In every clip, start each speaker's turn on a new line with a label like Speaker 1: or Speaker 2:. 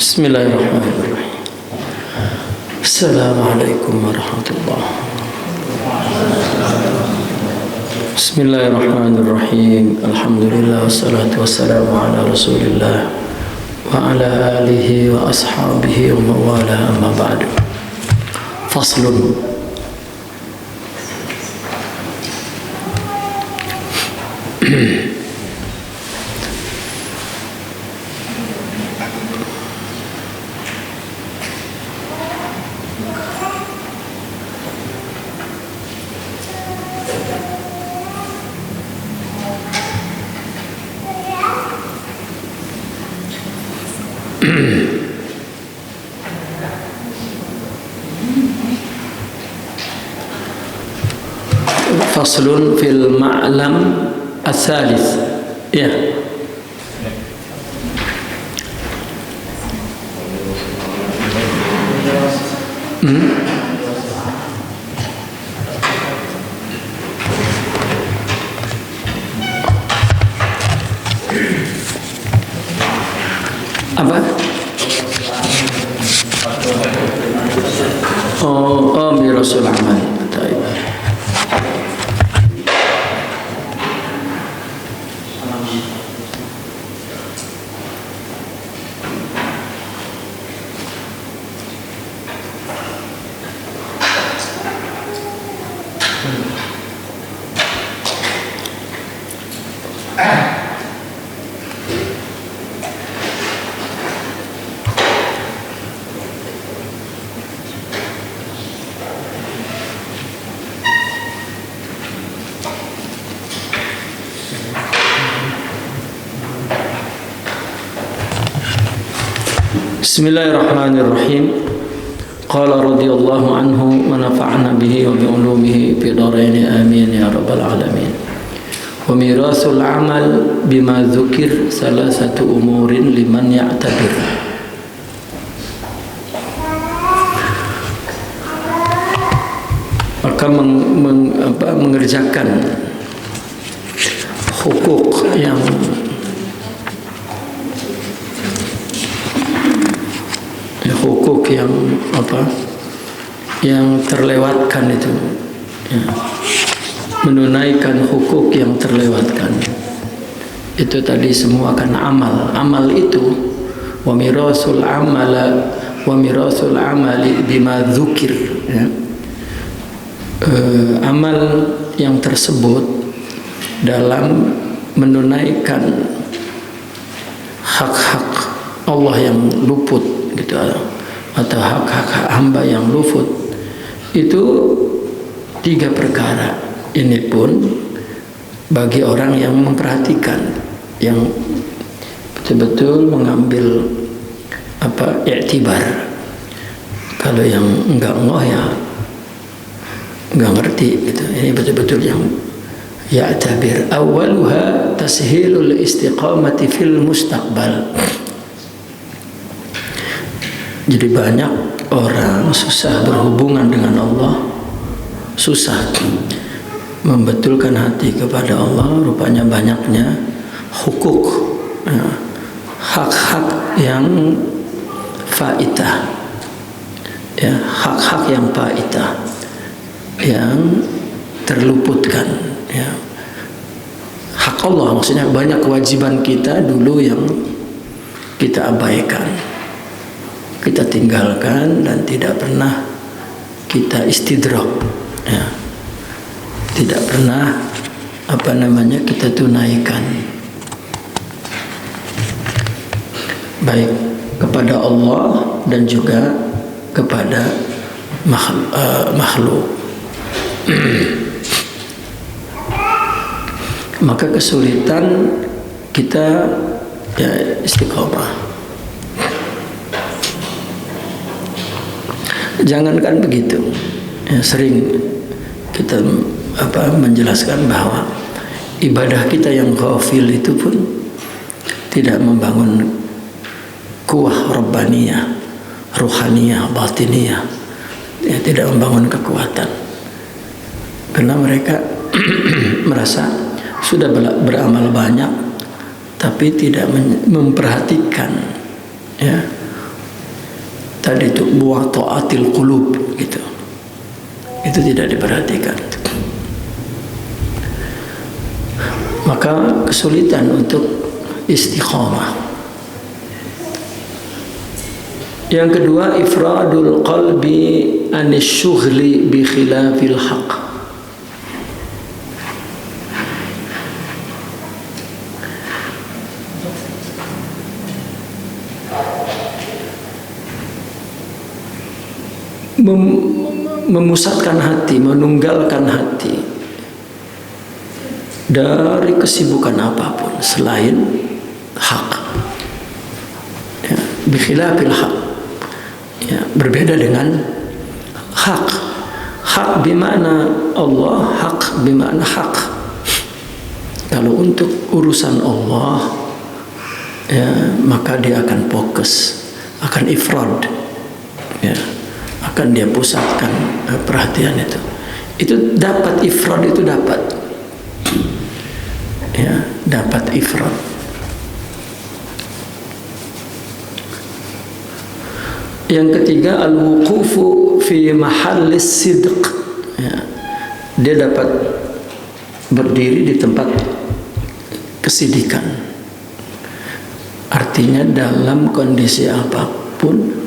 Speaker 1: Bismillahirrahmanirrahim. Assalamualaikum warahmatullahi. Bismillahirrahmanirrahim. Alhamdulillah wassalatu wassalamu ala Rasulillah wa ala alihi wa ashabihi wa mawala, amma ba'du. Faslun. Faslun fil ma'lam ats-tsalits. Ya. Apa? Oh, mirasul amal. Bismillahirrahmanirrahim. Qala radhiyallahu anhu wa nafa'ana bihi wa bi ulumihi fi dharain amin ya rabbal alamin. Wa mirasul amal bima dzukir salasatu umurin liman ya'tabir. Maka mengerjakan hukuk yang yang terlewatkan itu, ya. Menunaikan hukuk yang terlewatkan itu tadi semua akan amal itu wa mirasul amali bima dzukir, ya. Amal yang tersebut dalam menunaikan hak-hak Allah yang luput gitu, atau hak-hak hamba yang luput, itu 3 perkara. Ini pun bagi orang yang memperhatikan, yang betul-betul mengambil i'tibar. Kalau yang enggak ngoh ya enggak ngerti gitu. Ini betul-betul yang ya'tabir. Awwaluha tashilul istiqamati fil mustaqbal. Jadi banyak orang susah berhubungan dengan Allah, susah membetulkan hati kepada Allah, rupanya banyaknya hukuk, hak-hak yang faitah, ya, hak-hak yang faitah yang terluputkan, ya. Hak Allah maksudnya banyak kewajiban kita dulu yang kita abaikan, kita tinggalkan dan tidak pernah kita istidrak, ya. Tidak pernah kita tunaikan, baik kepada Allah dan juga kepada makhluk. Maka kesulitan kita, ya, istiqomah. Jangankan begitu, ya, sering kita menjelaskan bahwa ibadah kita yang ghafil itu pun tidak membangun kuah rabbaniyah, ruhaniyah, batiniyah, ya, tidak membangun kekuatan, karena mereka merasa sudah beramal banyak tapi tidak memperhatikan, ya, tadi itu buah taatil qulub gitu. Itu tidak diperhatikan. Maka kesulitan untuk istiqamah. Yang kedua, ifradul qalbi anisyughli bi khilafil haqq. Memusatkan hati, menunggalkan hati dari kesibukan apapun selain hak, ya, bikhilafil hak, ya, berbeda dengan hak. Hak bimana Allah, hak bimana hak. Kalau untuk urusan Allah, ya, maka dia akan fokus, akan ifrad, ya, akan dia pusatkan perhatian itu. Itu dapat ifrad, itu dapat, ya, dapat ifrad. Yang ketiga, al-wuqufu fi mahallis sidq, ya, dia dapat berdiri di tempat kesidikan. Artinya dalam kondisi apapun,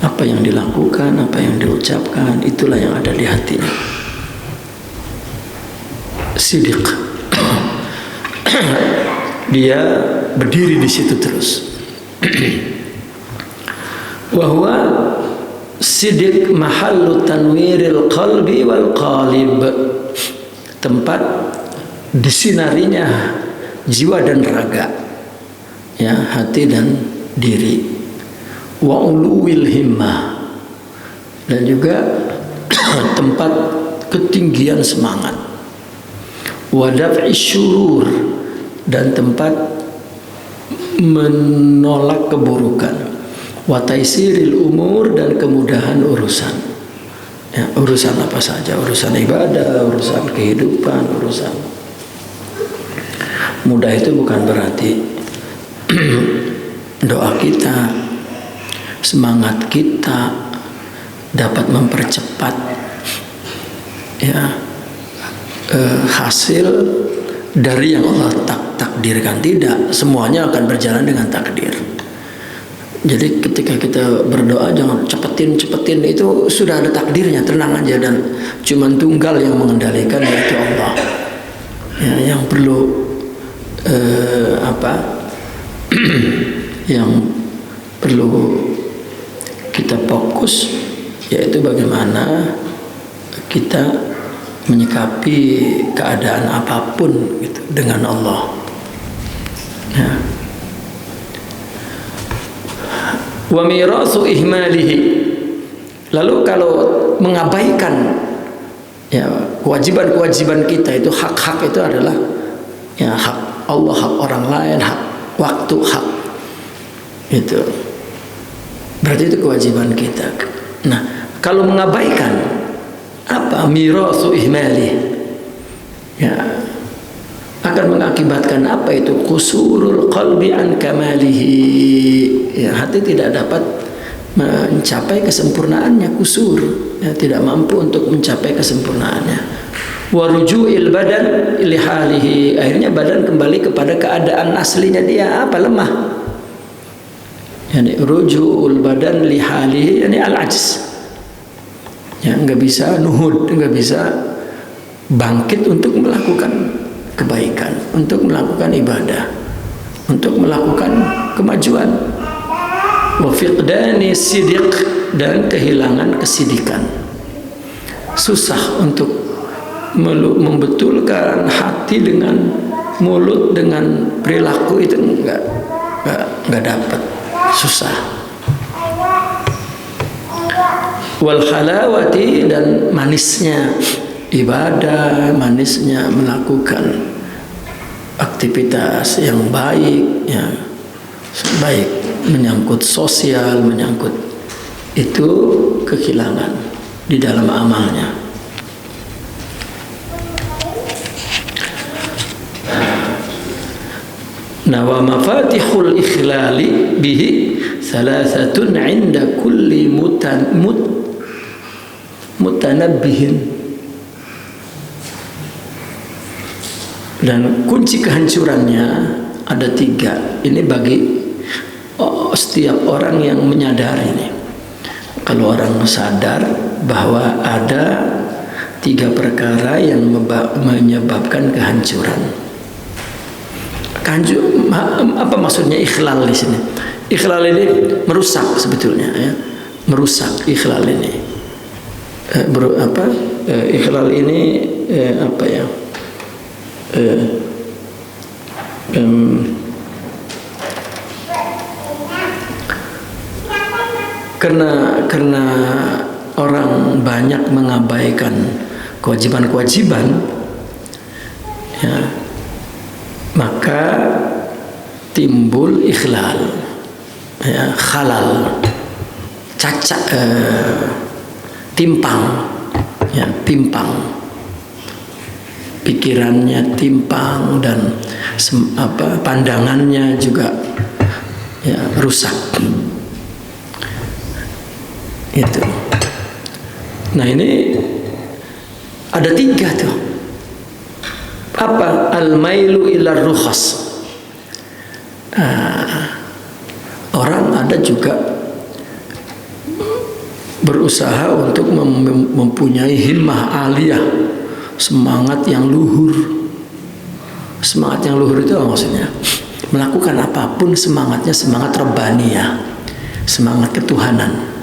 Speaker 1: apa yang dilakukan, apa yang diucapkan, itulah yang ada di hatinya. Sidiq. Dia berdiri di situ terus. Wahwa sidiq mahallu tanwiril qalbi wal qalib, tempat disinarinya jiwa dan raga, ya, hati dan diri. Wa uluwil himmah, dan juga tempat ketinggian semangat. Wa daf'i syurur, dan tempat menolak keburukan. Wa taisiril umur, dan kemudahan urusan, ya, urusan apa saja, urusan ibadah, urusan kehidupan, urusan. Mudah itu bukan berarti doa kita, semangat kita dapat mempercepat, ya, hasil dari yang Allah takdirkan. Tidak, semuanya akan berjalan dengan takdir. Jadi ketika kita berdoa jangan cepetin, itu sudah ada takdirnya, tenang aja, dan cuman tunggal yang mengendalikan, yaitu Allah. Ya, yang perlu yang perlu kita fokus yaitu bagaimana kita menyikapi keadaan apapun gitu dengan Allah. Ya. Wa mirasu ihmalihi, lalu kalau mengabaikan, ya, kewajiban-kewajiban kita, itu hak-hak itu adalah, ya, hak Allah, hak orang lain, hak waktu, hak itu berarti itu kewajiban kita. Nah, kalau mengabaikan apa mirasu ihmali, ya, akan mengakibatkan apa itu qusurul qalbi an kamalihi, ya, hati tidak dapat mencapai kesempurnaannya, kusur, ya, tidak mampu untuk mencapai kesempurnaannya. Wa ruju'il badan li halihi, akhirnya badan kembali kepada keadaan aslinya dia, apa, lemah. Yani ruju'ul badan li halihi, yani al-ajz, ya, nggak bisa nuhud, nggak bisa bangkit untuk melakukan kebaikan, untuk melakukan ibadah, untuk melakukan kemajuan. Wa fiqdani sidiq, dan kehilangan kesidikan. Susah untuk membetulkan hati dengan mulut, dengan perilaku, itu enggak dapat, susah. Wal halawati, dan manisnya ibadah, manisnya melakukan aktivitas yang baik, ya, baik menyangkut sosial, menyangkut itu kehilangan di dalam amalnya. Nah, wa mafatihul ikhlali bihi salasatun 'inda kulli mutanabbihin. Dan kunci kehancurannya ada 3. Ini bagi setiap orang yang menyadari ini. Kalau orang sadar bahwa ada 3 perkara yang menyebabkan kehancuran. Apa maksudnya ikhlal di sini? Ikhlal ini merusak sebetulnya, ya. Merusak ikhlal ini. Ikhlal ini apa ya? Karena orang banyak mengabaikan kewajiban-kewajiban, ya, maka timbul ikhlal, ya, khalal, cacat, timpang, ya, timpang, pikirannya timpang dan pandangannya juga, ya, rusak. Itu. Nah, ini ada 3 tuh. Apa? Al-mailu ila rukhas. Orang ada juga berusaha untuk mempunyai himmah aliyah, semangat yang luhur. Semangat yang luhur itu apa maksudnya? Melakukan apapun semangatnya semangat rabbaniyah, semangat ketuhanan.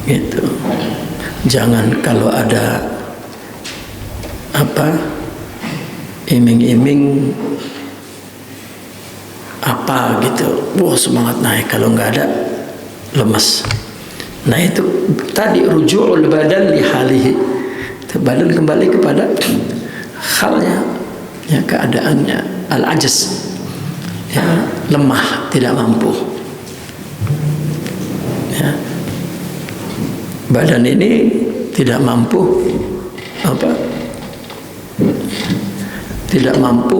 Speaker 1: Gitu. Jangan kalau ada iming-iming apa gitu, wah semangat naik, kalau nggak ada lemes. Nah, itu tadi ruju'ul badan li halihi, badan kembali kepada halnya, ya, keadaannya, al-ajaz, ya, lemah, tidak mampu, ya. Badan ini tidak mampu tidak mampu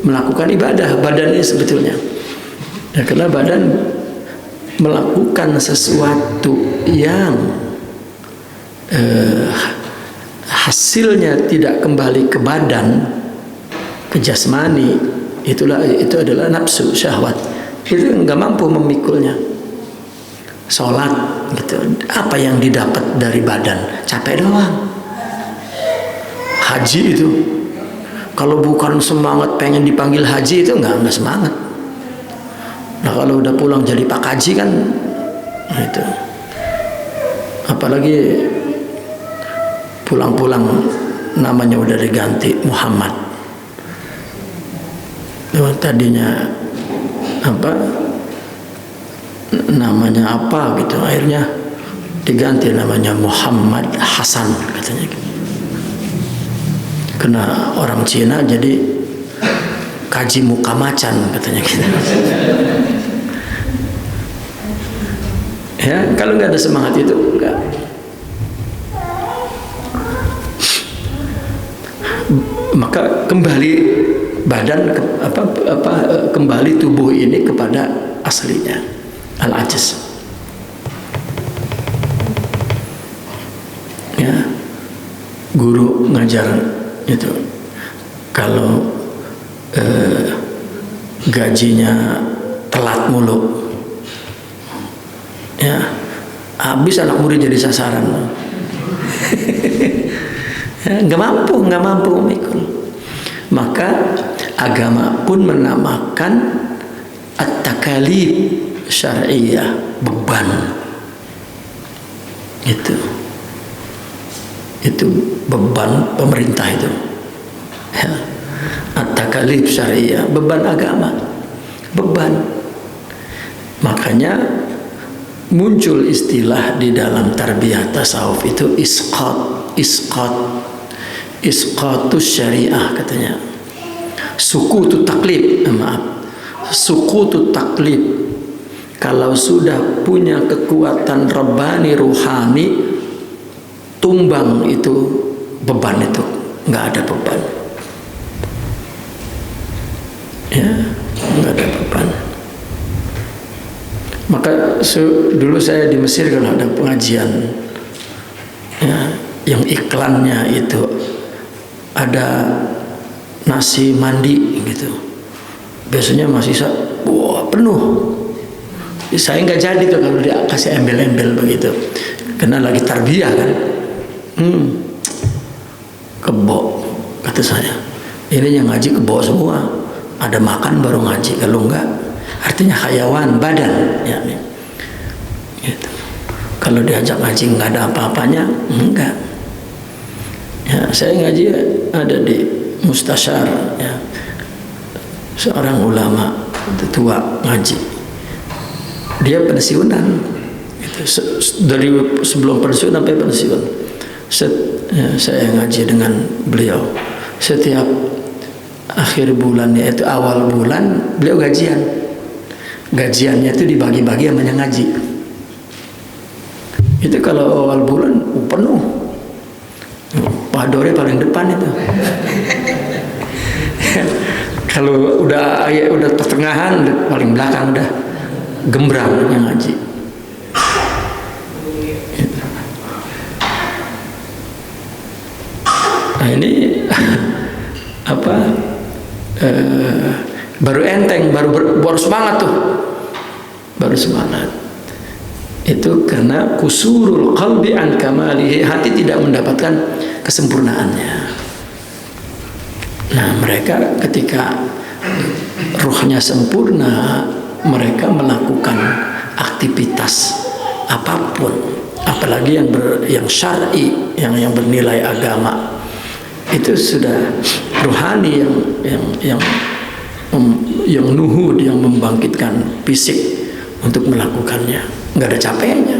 Speaker 1: melakukan ibadah. Badan ini sebetulnya, ya, karena badan melakukan sesuatu yang hasilnya tidak kembali ke badan, ke jasmani, itu adalah nafsu, syahwat. Itu nggak mampu memikulnya. Sholat gitu, apa yang didapat dari badan? Capek doang. Haji itu, kalau bukan semangat pengen dipanggil haji, itu nggak semangat. Nah, kalau udah pulang jadi Pak Haji kan, nah itu. Apalagi pulang-pulang namanya udah diganti Muhammad. Tadinya namanya apa gitu, akhirnya diganti namanya Muhammad Hasan katanya. Kena orang Cina jadi kaji muka macan katanya gitu. Ya, kalau nggak ada semangat itu enggak. Maka kembali badan kembali tubuh ini kepada aslinya, al-ajaz. Ya, guru ngajar itu kalau gajinya telat mulu, ya, habis anak murid jadi sasaran. Nggak mampu memikul. Maka agama pun menamakan at-takalif syar'iyyah, beban. Itu beban pemerintah itu, ya. At-takalif syar'iyyah, beban agama, beban. Makanya muncul istilah di dalam tarbiyah tasawuf itu isqatus syariah katanya. Sukutu taklif, sukutu taklif. Kalau sudah punya kekuatan rabbani ruhani, tumbang itu beban, itu nggak ada beban, ya. Maka dulu saya di Mesir kalau ada pengajian ya, yang iklannya itu ada nasi mandi gitu, biasanya mahasiswa wah penuh. Saya nggak jadi tuh kalau dia kasih embel-embel begitu, karena lagi tarbiyah kan. Kebo kata saya, ini yang ngaji kebo semua, ada makan baru ngaji, kalau enggak artinya hayawan badan ya, gitu. Kalau diajak ngaji nggak ada apa-apanya, enggak ya. Saya ngaji ada di Mustasyar ya, seorang ulama tua ngaji, dia pensiunan gitu. Dari sebelum pensiun sampai pensiun saya ngaji dengan beliau. Setiap akhir bulan, yaitu awal bulan, beliau gajiannya itu dibagi-bagi sama yang ngaji. Itu kalau awal bulan penuh, Pak Dore paling depan itu. Kalau udah pertengahan paling belakang, udah gembrang yang ngaji. Nah ini apa? Baru enteng, baru semangat tuh, baru semangat. Itu karena kusurul qalbi an kamalihi, hati tidak mendapatkan kesempurnaannya. Nah mereka ketika ruhnya sempurna, mereka melakukan aktivitas apapun, apalagi yang syar'i, yang bernilai agama, itu sudah rohani, yang nuhud, yang membangkitkan fisik untuk melakukannya, nggak ada capeknya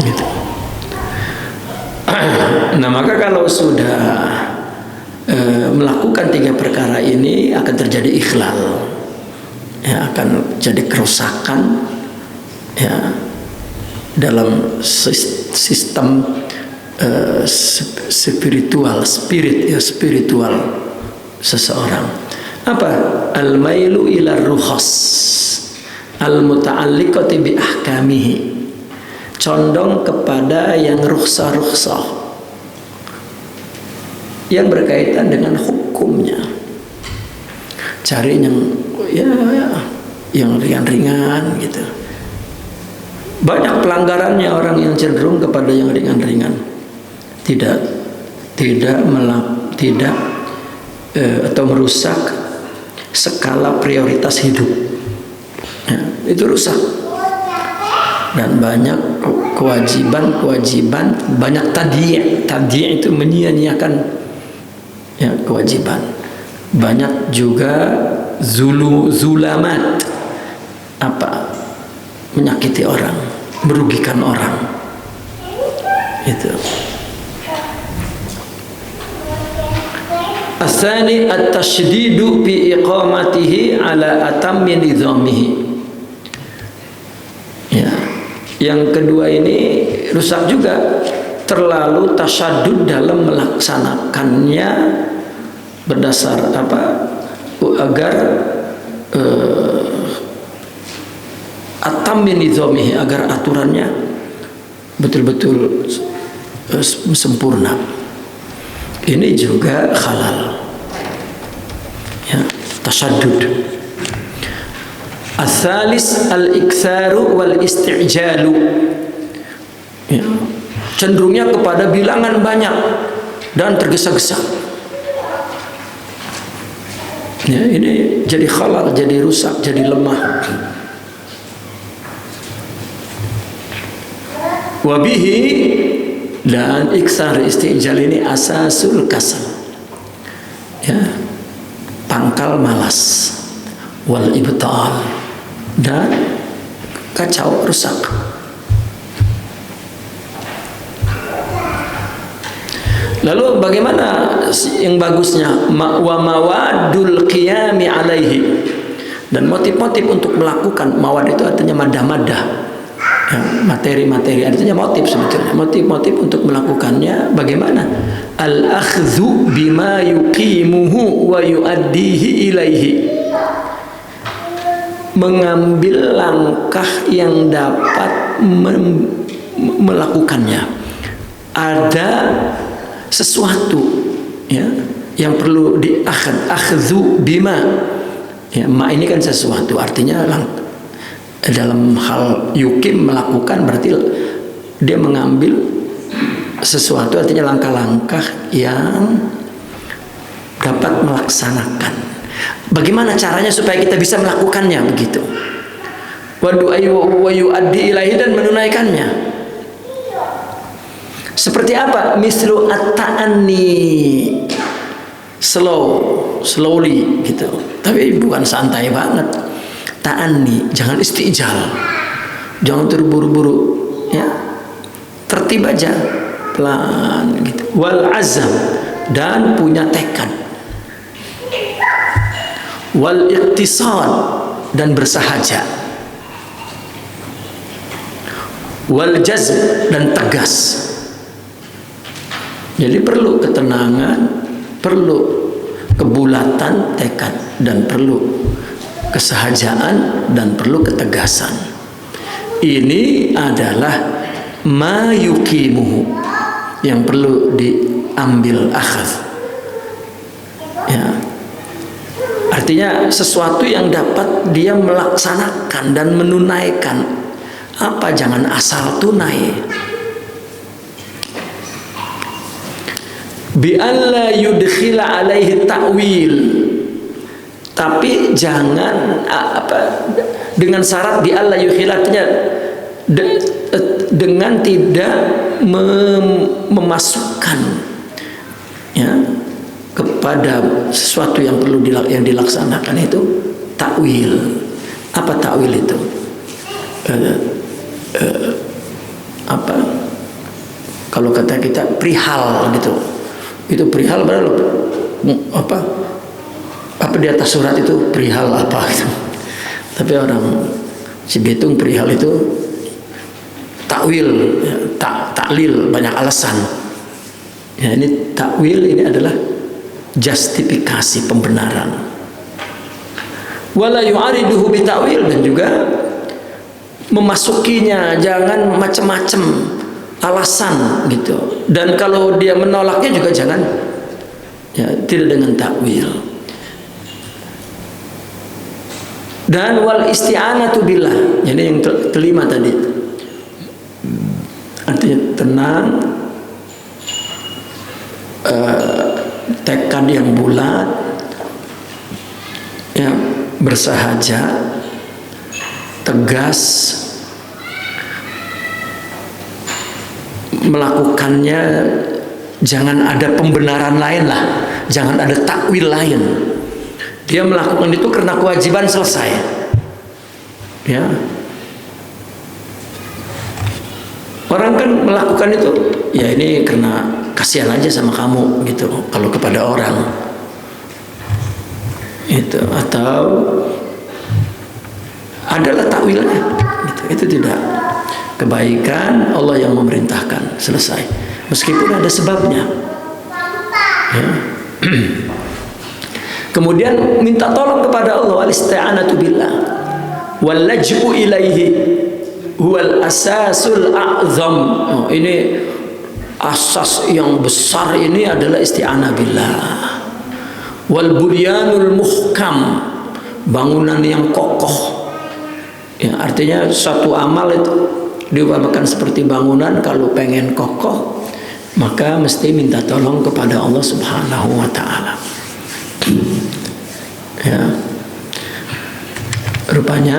Speaker 1: gitu. Nah maka kalau sudah melakukan 3 perkara ini, akan terjadi ikhlal ya, akan jadi kerusakan ya dalam sistem spiritual seseorang. Apa? Al-mailu ila rukhas al-muta'alliqati bi ahkamihi, condong kepada yang rukhsah-rukhsah, yang berkaitan dengan hukumnya. Cari yang ringan-ringan gitu. Banyak pelanggarannya orang yang cenderung kepada yang ringan-ringan, tidak atau merusak skala prioritas hidup ya, itu rusak. Dan banyak kewajiban, banyak tadi' itu menyia-nyiakan ya kewajiban. Banyak juga zulamat, apa, menyakiti orang, merugikan orang, itu. Asani at-tashdidu fi iqamatihi ala atammi nizamihi. Ya. Yang kedua ini rusak juga, terlalu tasyadud dalam melaksanakannya berdasar apa? Agar atammi nizamihi, agar aturannya betul-betul sempurna. Ini juga halal ya, tasyadud. As-salis al-iktsaru wal isti'jalu ya, cenderungnya kepada bilangan banyak dan tergesa-gesa ya, ini jadi halal, jadi rusak, jadi lemah. Wabihi, dan iksar istijal ini asasul kasal ya, pangkal malas, wal ibtal, dan kacau, rusak. Lalu bagaimana yang bagusnya? Wa mawadul qiyami alaihi, dan motif-motif untuk melakukan. Mawad itu artinya madah-madah ya, materi-materi, artinya motif sebetulnya. Motif-motif untuk melakukannya bagaimana? Al-akhdhu bima yuqimuhu wa yuaddihi ilaihi, mengambil langkah yang dapat melakukannya. Ada sesuatu ya yang perlu akhdhu bima. Ya, ma ini kan sesuatu, artinya dalam hal yukim melakukan berarti dia mengambil sesuatu, artinya langkah-langkah yang dapat melaksanakan. Bagaimana caranya supaya kita bisa melakukannya begitu? Wa yu'addi ilaihi, dan menunaikannya. Seperti apa? Mislu at-ta'anni, slowly gitu. Tapi bukan santai banget. Ta'anni, jangan istijal. Jangan terburu-buru, ya. Tertib aja, pelan gitu. Wal azam, dan punya tekad. Wal iqtisad, dan bersahaja. Wal jazm, dan tegas. Jadi perlu ketenangan, perlu kebulatan tekad, dan perlu kesahajaan, dan perlu ketegasan. Ini adalah ma yuqimuhu, yang perlu diambil akhadh. Ya. Artinya sesuatu yang dapat dia melaksanakan dan menunaikan. Apa, jangan asal tunai. Bi alla yudkhila alaihi ta'wil, tapi jangan dengan syarat bi alla yudkhila, artinya dengan tidak memasukkan ya kepada sesuatu yang perlu yang dilaksanakan itu takwil. Apa takwil itu? Apa kalau kata kita perihal gitu, itu perihal berapa apa di atas surat itu perihal apa gitu. Tapi orang Cibitung perihal itu takwil, ya, taklil, banyak alasan. Ya, ini takwil ini adalah justifikasi, pembenaran. Wala yu'ariduhu bitakwil, dan juga memasukinya jangan macam-macam alasan gitu. Dan kalau dia menolaknya juga jangan, ya, tidak dengan takwil. Dan wal isti'anatu billah, jadi yang kelima tadi, artinya tenang, tekad yang bulat, ya, bersahaja, tegas, melakukannya jangan ada pembenaran lain lah, jangan ada takwil lain. Dia melakukan itu karena kewajiban selesai, ya. Orang kan melakukan itu, ya ini karena kasihan aja sama kamu gitu, kalau kepada orang itu, atau adalah takwilnya gitu. Itu tidak kebaikan, Allah yang memerintahkan, selesai, meskipun ada sebabnya, ya. Kemudian minta tolong kepada Allah, al-isti'anatu billah wal laj'u ilaihi huwal asasul a'zam. Oh, ini asas yang besar, ini adalah isti'anah billah. Wal bunyanul muhkam, bangunan yang kokoh. Ya, artinya satu amal itu diumpamakan seperti bangunan, kalau pengen kokoh maka mesti minta tolong kepada Allah Subhanahu wa taala. Ya. Rupanya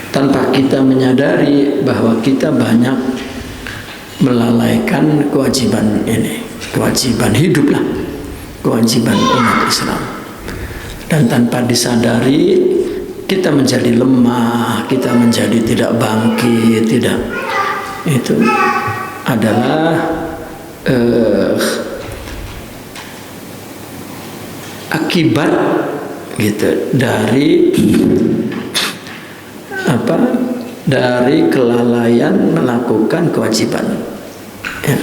Speaker 1: tanpa kita menyadari bahwa kita banyak melalaikan kewajiban ini, kewajiban hidup lah, kewajiban umat Islam. Dan tanpa disadari kita menjadi lemah, kita menjadi tidak bangkit, tidak. Itu adalah akibat gitu dari apa? Dari kelalaian melakukan kewajiban, ya.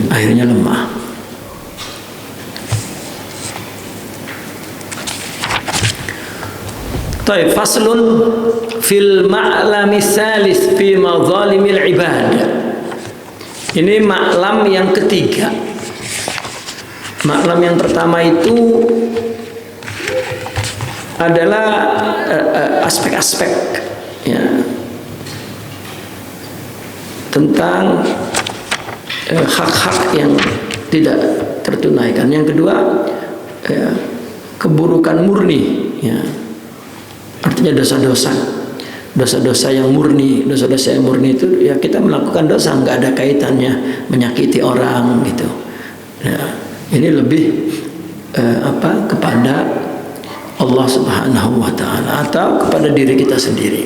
Speaker 1: Akhirnya lemah. Taib faslun fil ma'lami salis fi madzalimil ibad. Ini maklam yang ketiga. Maklam yang pertama itu adalah aspek-aspek ya, tentang hak-hak yang tidak tertunaikan. Yang kedua ya, keburukan murni ya. Artinya dosa-dosa yang murni. Dosa-dosa yang murni itu ya kita melakukan dosa nggak ada kaitannya menyakiti orang gitu ya. Ini lebih kepada Allah Subhanahu wa ta'ala atau kepada diri kita sendiri.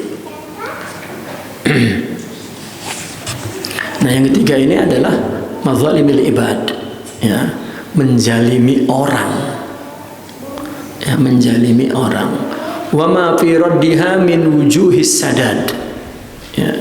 Speaker 1: Nah yang ketiga ini adalah madzalimil ibad ya, menjalimi orang ya, menjalimi orang. Wa ma fi raddiha min wujuhis sadad ya.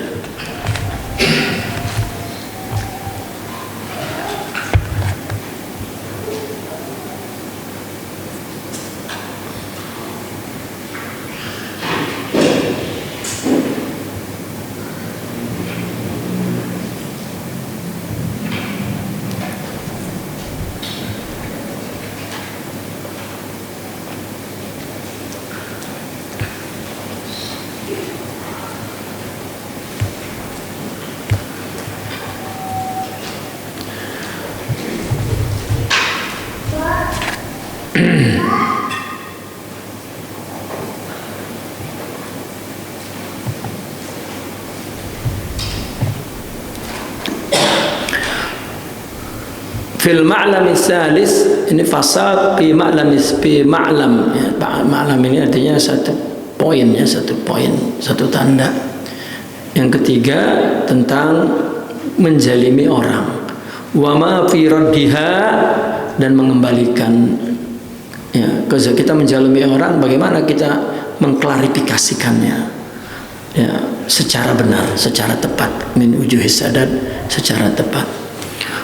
Speaker 1: Fil ma'lam salis, ini fasad fi ma'lam ya. Ma'lam ini artinya satu poin ya, satu tanda. Yang ketiga tentang menjalimi orang. Wa ma fi raddiha, dan mengembalikan ya, kita menjalimi orang, bagaimana kita mengklarifikasikannya ya, secara benar, secara tepat, min wujuhis sadad, secara tepat.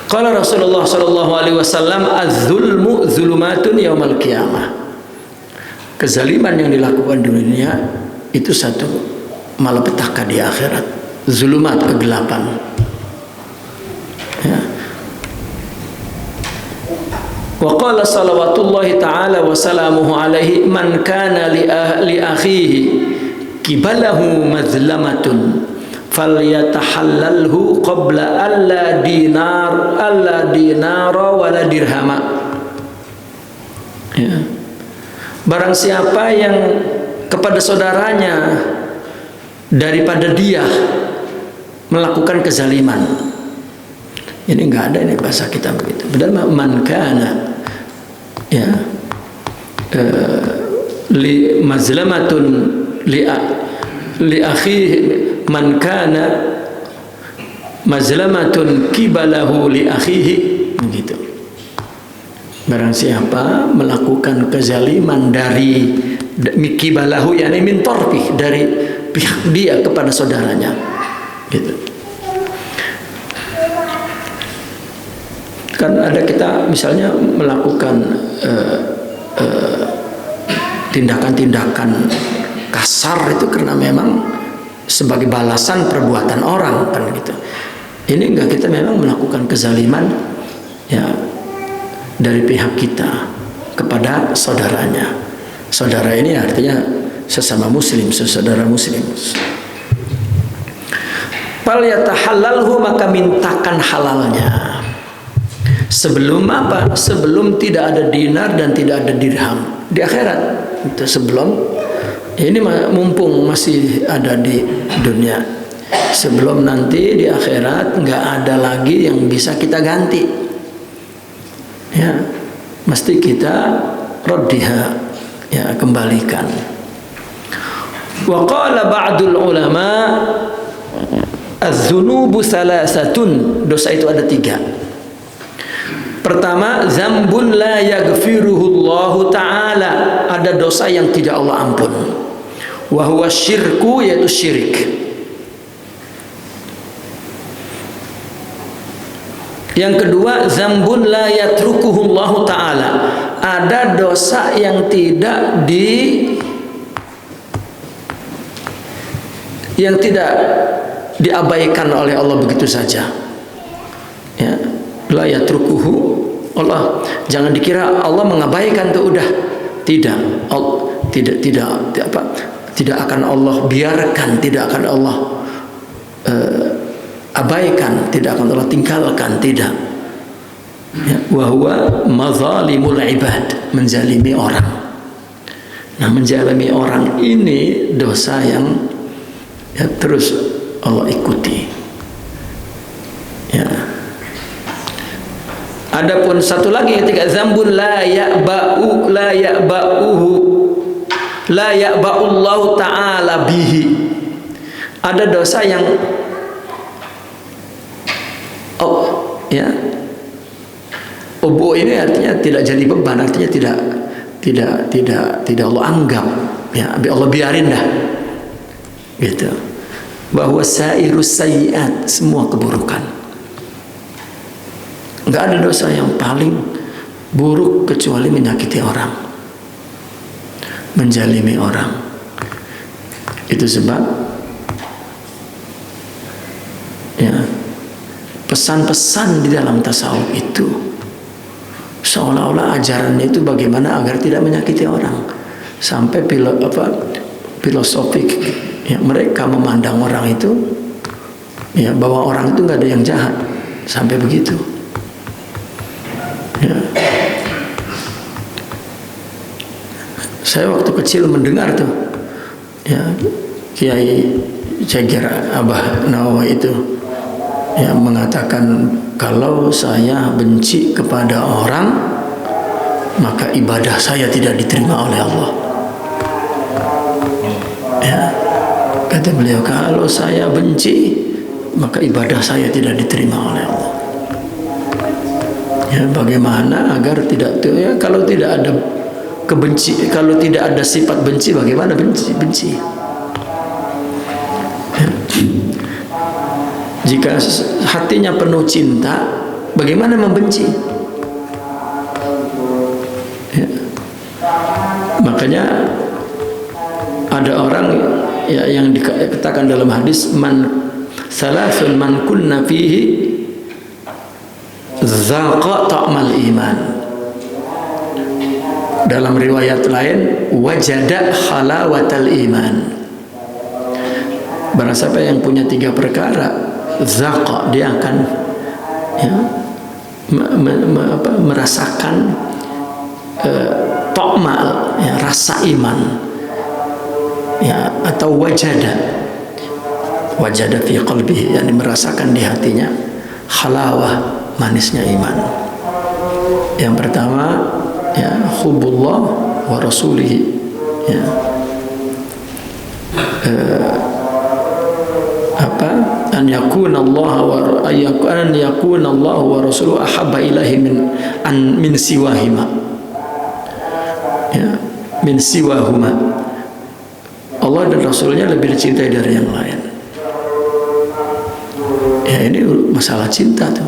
Speaker 1: Qala Rasulullah sallallahu alaihi wasallam, az-zulmu zulumatun yaumal qiyamah. Kezaliman yang dilakukan di dunia itu satu malapetaka di akhirat. Zulumat, kegelapan. Ya. Wa qala salawatullahi ta'ala wa salamuhu alaihi, man kana li akhihi kibalahu mazlamatun falyatahallalhu qabla alla dinara wala dirhama ya. Barang siapa yang kepada saudaranya daripada dia melakukan kezaliman, ini enggak ada ini bahasa kita begitu. Padahal man kana ya li mazlamatun li akhihi, man kana mazlamatun kibalahu li akhihi, begitu. Barang siapa melakukan kezaliman dari kibalahu, yakni min tarfi, dari pihak dia kepada saudaranya, gitu. Kan ada kita misalnya melakukan tindakan-tindakan kasar itu karena memang sebagai balasan perbuatan orang kan gitu. Ini enggak, kita memang melakukan kezaliman ya dari pihak kita kepada saudaranya. Saudara ini artinya sesama muslim, saudara muslim. Fal yatahallalhu, maka mintakan halalnya. Sebelum apa? Sebelum tidak ada dinar dan tidak ada dirham di akhirat. Itu sebelum, ini mumpung masih ada di dunia. Sebelum nanti di akhirat nggak ada lagi yang bisa kita ganti. Ya, mesti kita raddiha, ya, kembalikan. Wa qala ba'dul ulama az-dzunubu salasatun, dosa itu ada 3. Pertama, zambun la yaghfiruhullahu ta'ala, ada dosa yang tidak Allah ampun. Wa huwa syirku, yaitu syirik. Yang kedua, zambun la yatrukuhullahu ta'ala, ada dosa yang tidak yang tidak diabaikan oleh Allah begitu saja. Ya, la yatrukuhu Allah. Jangan dikira Allah mengabaikan tuh udah. Tidak. Tidak akan Allah biarkan, tidak akan Allah abaikan, tidak akan Allah tinggalkan, tidak. Ya, wa huwa mazalimul ibad, menzalimi orang. Nah, menzalimi orang ini dosa yang ya, terus Allah ikuti. Ya. Adapun satu lagi ketika zambun la ya'ba'ullahu ta'ala bihi. Ada dosa yang ini artinya tidak jadi beban, artinya tidak Allah anggap, ya Allah biarin dah, gitu. Bahwa sairus sayyiat, semua keburukan. Enggak ada dosa yang paling buruk kecuali menyakiti orang, menzalimi orang. Itu sebab ya pesan-pesan di dalam tasawuf itu seolah-olah ajarannya itu bagaimana agar tidak menyakiti orang. Sampai filosofik ya, mereka memandang orang itu ya bahwa orang itu nggak ada yang jahat, sampai begitu ya. Saya waktu kecil mendengar tuh ya Kiai Cegir Abah Nawawi itu ya mengatakan, kalau saya benci kepada orang maka ibadah saya tidak diterima oleh Allah. Ya, kata beliau, kalau saya benci maka ibadah saya tidak diterima oleh Allah. Ya, bagaimana agar tidak ya, kalau tidak ada kebenci, kalau tidak ada sifat benci, bagaimana benci? Ya. Jika hatinya penuh cinta, bagaimana membenci? Ya. Makanya ada orang ya, yang dikatakan dalam hadis, salasun man kunna fihi zaqa ta'mal iman. Dalam riwayat lain, wajada halawatal iman. Barang siapa yang punya 3 perkara, zaqa, dia akan ya, merasakan ta'mal, ya, rasa iman, ya, atau wajada fi qalbihi, yani merasakan di hatinya halawah, manisnya iman. Yang pertama ya hubbullah wa rasulihi, ya, an yakuna Allah wa rasuluhu ahabba ilaihi min siwahima, ya, min siwahuma. Allah dan Rasulnya lebih dicintai dari yang lain. Ya, ini masalah cinta tuh.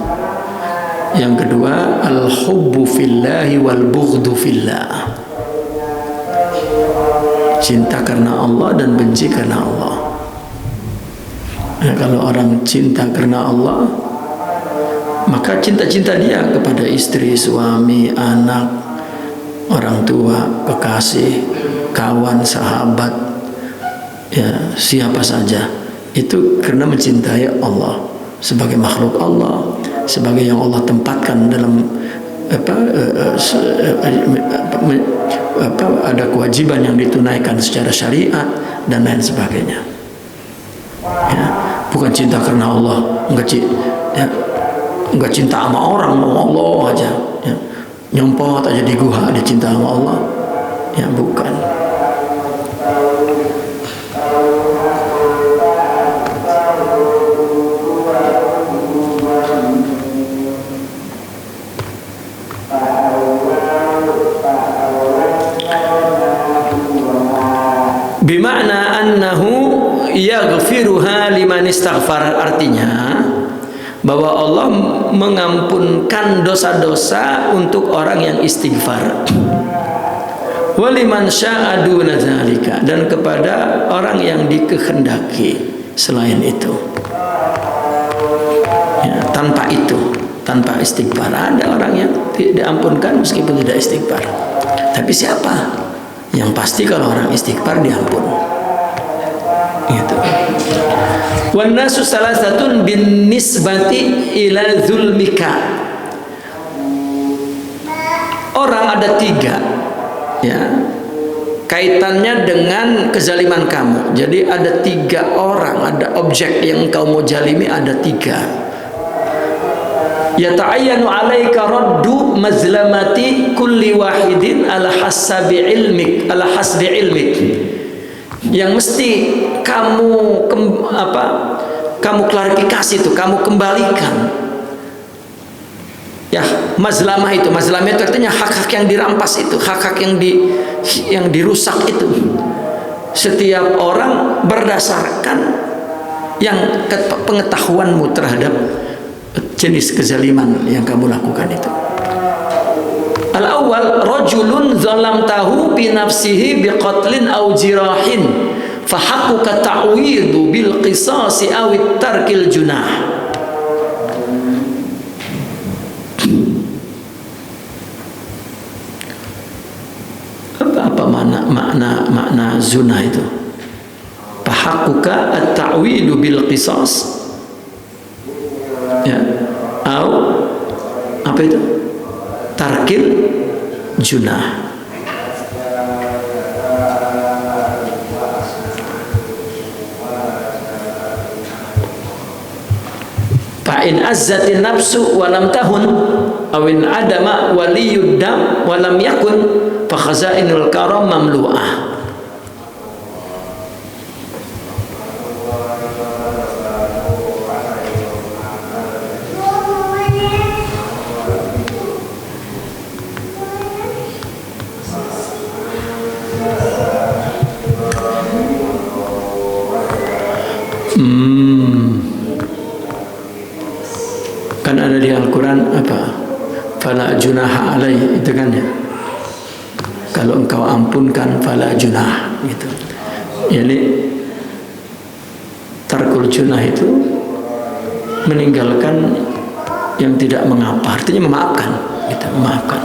Speaker 1: Yang kedua, al-hubbu fillahi wal bughdu fillah. Cinta karena Allah dan benci karena Allah. Nah, kalau orang cinta karena Allah, maka cinta-cinta dia kepada istri, suami, anak, orang tua, kekasih, kawan, sahabat, ya, siapa saja, itu karena mencintai Allah sebagai makhluk Allah, sebagai yang Allah tempatkan dalam ada kewajiban yang ditunaikan secara syariat dan lain sebagainya. Ya, bukan cinta karena Allah, enggak cinta sama orang, sama Allah aja, ya, nyompot aja di gua dia cinta sama Allah, ya, bukan. Bima'na annahu yaghfiruha liman istaghfar, artinya bahwa Allah mengampunkan dosa-dosa untuk orang yang istighfar. Waliman syaa duna zalika, dan kepada orang yang dikehendaki selain itu. Ya, tanpa itu, tanpa istighfar. Ada orang yang diampunkan meskipun tidak istighfar. Tapi siapa? Yang pasti kalau orang istighfar diampun. Gitu. Wan nasu salasatun bin nisbati ila zulmika. Orang ada 3, ya, kaitannya dengan kezaliman kamu. Jadi ada 3 orang, ada objek yang kau mau jalimi, ada 3. Yata'ayyanu 'alaika raddu mazlamati kulli wahidin ala hasbi ilmik, yang mesti kamu kamu klarifikasi itu, kamu kembalikan. Ya, mazlamah itu artinya hak-hak yang dirampas itu, hak-hak yang dirusak itu. Setiap orang berdasarkan yang pengetahuanmu terhadap jenis kezaliman yang kamu lakukan itu. Al-awwal rajulun zalamtahu bi nafsihi bi qatlin aw jirahin fa haqquka ta'widu bil qisasi aw tarkil junah. Apa makna zina itu? Fa haqquka at-ta'widu bil qisas, ya, aw apa itu? Tarkil junah. Fa'in azzatin nafsu walam tahun awin adama waliyud dam walam yakun fa khazainul karam mamlu'ah. Kan ada di Al-Quran apa? Fala junaha alaih, itu kan ya. Kalau engkau ampunkan fala junah, gitu. Jadi tarkul junah itu meninggalkan yang tidak mengapa, artinya memaafkan, gitu, memaafkan.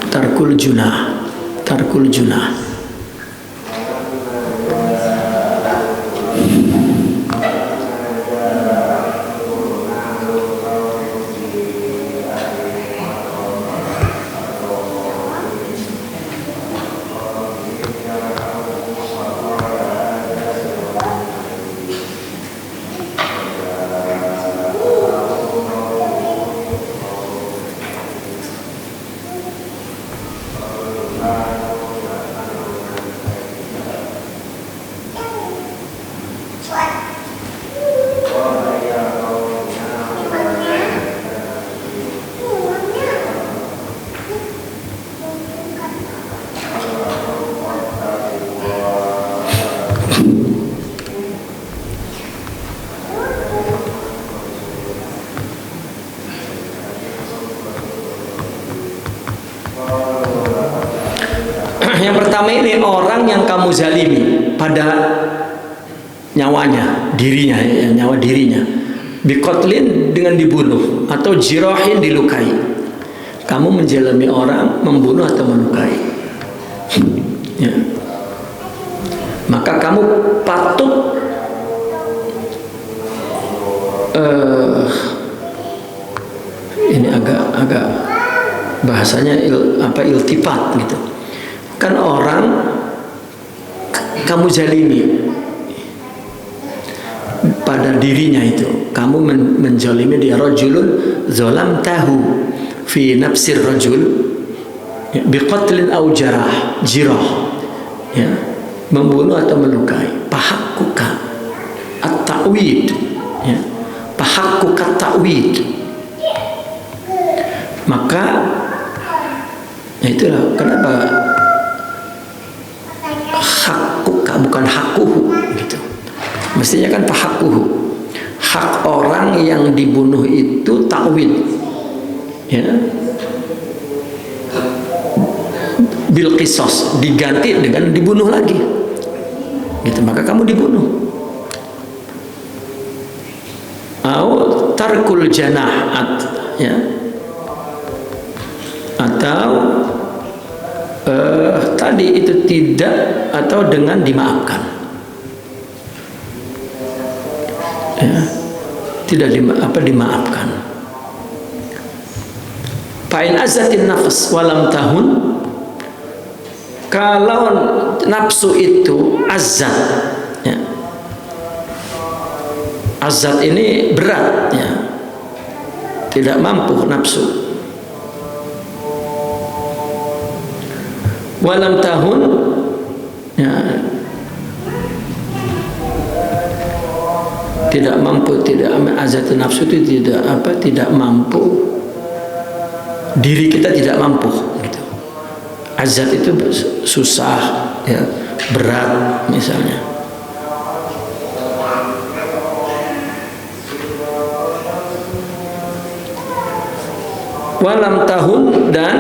Speaker 1: Tarkul junah, tarkul junah. Yang pertama ini orang yang kamu zalimi pada nyawanya, dirinya, ya, nyawa dirinya, biqatlin dengan dibunuh, atau jirahin dilukai. Kamu menjalimi orang, membunuh atau melukai, ya. Maka kamu patut ini agak bahasanya iltifat gitu. Kan orang kamu zalimi pada dirinya itu, kamu menzalimi dia. Rajulun zalam tahu fi nafsir rajul biqatlin aw jirah, ya, membunuh atau melukai. Pahakkuka at-ta'wid, ya, pahakkuka ta'wid. Maka itulah kenapa bukan hakuhu gitu. Mestinya kan fahakuhu. Hak orang yang dibunuh itu ta'wid, ya, bil qisas, diganti dengan dibunuh lagi. gitu, maka kamu dibunuh. Atau tarkul janah, ya, atau tadi itu tidak, atau dengan dimaafkan, ya, tidak dimaafkan. Fa'in azatin nafs walam tahun, kalau nafsu itu azat, ya. Azat ini berat, ya, tidak mampu nafsu. Walam tahun, ya, tidak mampu, tidak azat nafsu itu tidak mampu, diri kita tidak mampu gitu. Azat itu susah, ya, berat misalnya. Walam tahun, dan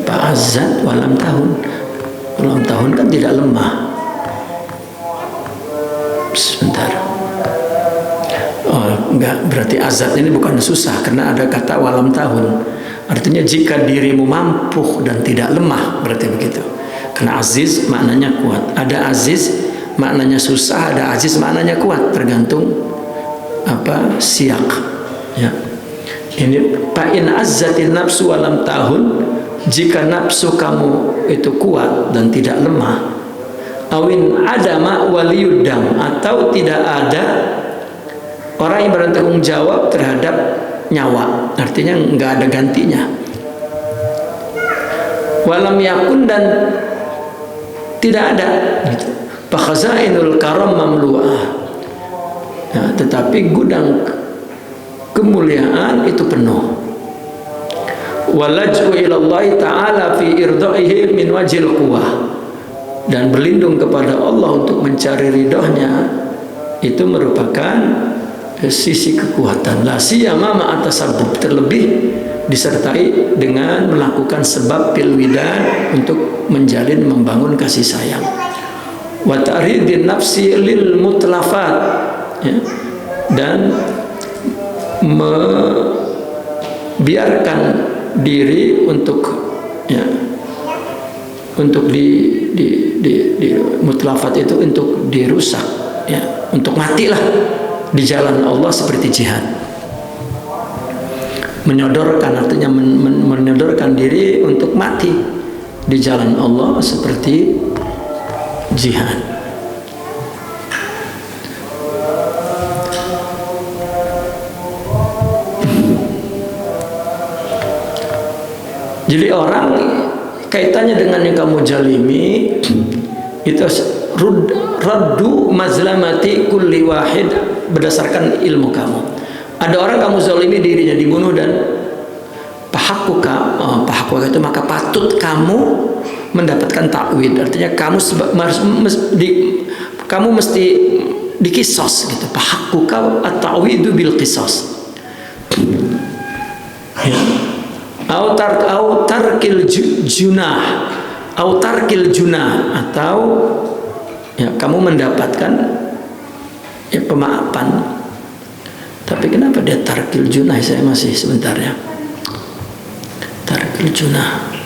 Speaker 1: azat walam tahun. Walam tahun kan tidak lemah. Sebentar. Oh, enggak, berarti azat ini bukan susah, karena ada kata walam tahun. Artinya jika dirimu mampu dan tidak lemah, berarti begitu. Karena aziz maknanya kuat. Ada aziz maknanya susah, ada aziz maknanya kuat, tergantung siyak, ya. Ini fa'in azzatin nafsu walam tahun, jika nafsu kamu itu kuat dan tidak lemah. Awin adama waliyudam, atau tidak ada orang yang bertanggung jawab terhadap nyawa, artinya nggak ada gantinya. Walam yakun, dan tidak ada gitu. Fakhazainul karam mamlu'ah, ya, tetapi gudang kemuliaan itu penuh. Walaj'u ilallahi ta'ala fi irdaihi min wajil quwah, dan berlindung kepada Allah untuk mencari ridhonya itu merupakan sisi kekuatan. La siyama ma'atasabbub, terlebih disertai dengan melakukan sebab fil widan, untuk menjalin, membangun kasih sayang. Wa ta'ridin nafsi lil mutlafat, ya, dan membiarkan diri untuk, ya, untuk di mutlafat itu untuk dirusak, ya, untuk matilah di jalan Allah seperti jihad. Menyodorkan, artinya menyodorkan diri untuk mati di jalan Allah seperti jihad. Jadi orang kaitannya dengan yang kamu jalimi itu raddu mazlamati kulli wahid, berdasarkan ilmu kamu. Ada orang kamu zalimi, dirinya dibunuh, dan pahakuka itu maka patut kamu mendapatkan ta'wid, artinya kamu mesti dikisos gitu. Pahakuka at-ta'widu bil qisas, ya. Au tarkil junah, atau, ya, kamu mendapatkan, ya, pemaafan. Tapi kenapa dia tarkil junah? Saya masih sebentar, ya. Tarkil junah.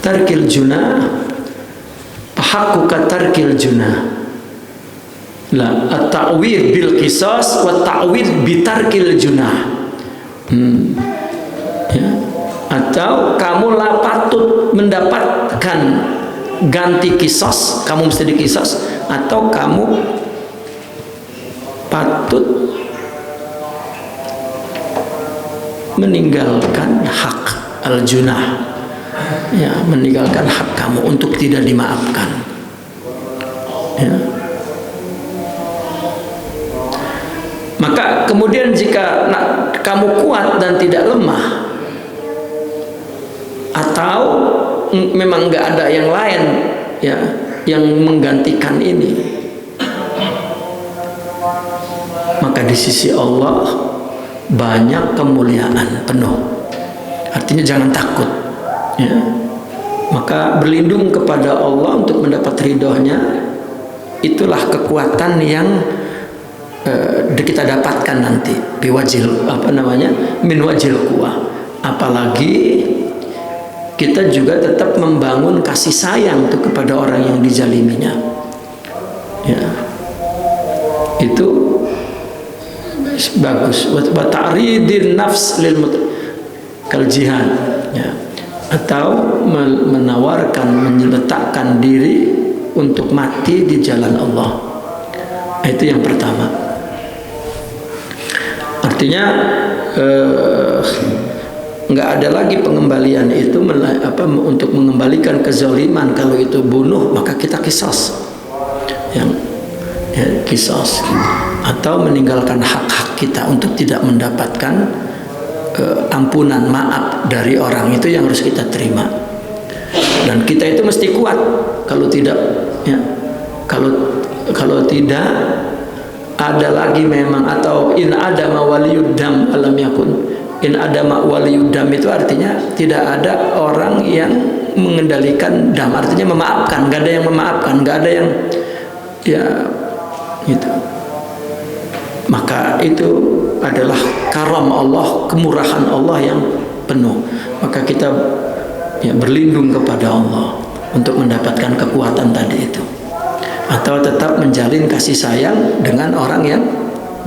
Speaker 1: Tarkil junah, hakuka tarkil junah. La at-ta'wid bil qisas wa ta'wid bi tarkil junah. Ya. Atau kamu patut mendapatkan ganti kisos, kamu mesti dikisos, atau kamu patut meninggalkan hak al-junah, ya, meninggalkan hak kamu untuk tidak dimaafkan, ya. Maka kemudian jika kamu kuat dan tidak lemah, atau memang nggak ada yang lain ya yang menggantikan ini, maka di sisi Allah banyak kemuliaan penuh. Artinya jangan takut ya. Maka berlindung kepada Allah untuk mendapat ridhonya, itulah kekuatan yang kita dapatkan nanti biwajil min wajil quwah. Apalagi kita juga tetap membangun kasih sayang tuh kepada orang yang dizaliminya ya, itu bagus. Wa ta'ridin nafs lil kal jihad ya, atau menawarkan, menyeletakkan diri untuk mati di jalan Allah. Itu yang pertama. Artinya nggak ada lagi pengembalian itu untuk mengembalikan kezaliman. Kalau itu bunuh maka kita kisos, yang kisos, atau meninggalkan hak-hak kita untuk tidak mendapatkan ampunan, maaf dari orang itu yang harus kita terima. Dan kita itu mesti kuat. Kalau tidak ya, kalau tidak ada lagi memang, atau in ada mawaliyud dam alam yakun. In ada mawaliyud dam itu artinya tidak ada orang yang mengendalikan dam, artinya memaafkan. Gak ada yang memaafkan, gak ada yang ya gitu. Maka itu adalah karam Allah, kemurahan Allah yang penuh. Maka kita ya berlindung kepada Allah untuk mendapatkan kekuatan tadi itu, atau tetap menjalin kasih sayang dengan orang yang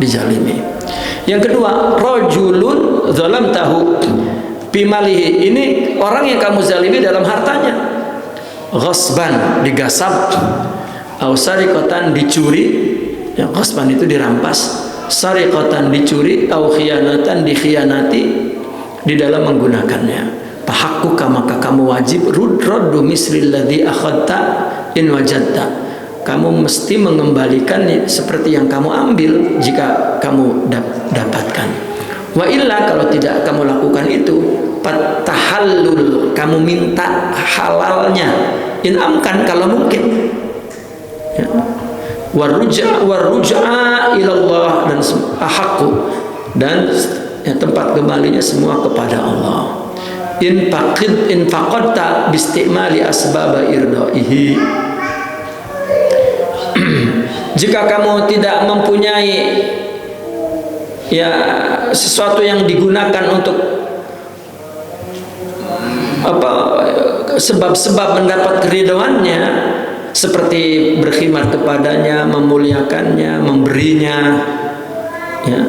Speaker 1: dizalimi. Yang kedua, rajulun zalamtahu bimalihi. Ini orang yang kamu zalimi dalam hartanya. Ghasban, digasap. Au sariqatan, dicuri. Ya, ghasban itu dirampas. Sariqatan, dicuri. Au khiyanatan, dikhianati di dalam menggunakannya. Fahaqquka, maka kamu wajib raddu misril ladzi akhadta in wajadta. Kamu mesti mengembalikan seperti yang kamu ambil jika kamu dapatkan. Wa illa, kalau tidak kamu lakukan itu, fatahallul, kamu minta halalnya, inamkan kalau mungkin ya. Warruja'a ilallah, dan ahaqu, dan ya, tempat kembalinya semua kepada Allah. In faqadta bistimali asbaba irdaihi. Jika kamu tidak mempunyai ya sesuatu yang digunakan untuk sebab-sebab mendapat keridhaannya, seperti berkhidmat kepadanya, memuliakannya, memberinya ya.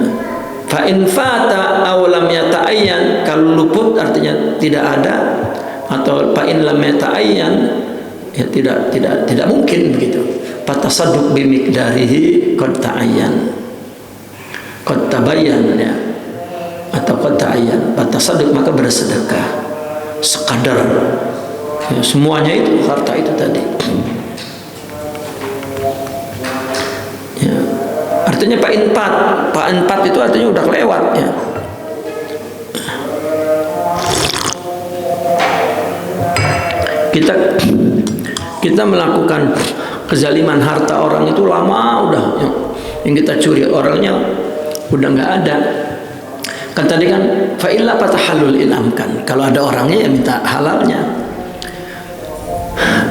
Speaker 1: Fa in fata aw lam yata'ayyan, kalau luput artinya tidak ada, atau fa in lam yata'ayyan ya tidak mungkin begitu. Fatasadduk bimiqdarihi qad ta'ayyan, qad tabayyan ya, atau qad ta'ayyan. Fatasadduk, maka bersedekah sekadar ya, semuanya itu harta itu tadi ya. Artinya Pak Inpat itu artinya udah lewat ya. Kita melakukan kezaliman harta orang itu lama udah ya. Yang kita curi orangnya udah nggak ada. Kan tadi kan fa'illa fatahallul inamkan, kalau ada orangnya ya minta halalnya.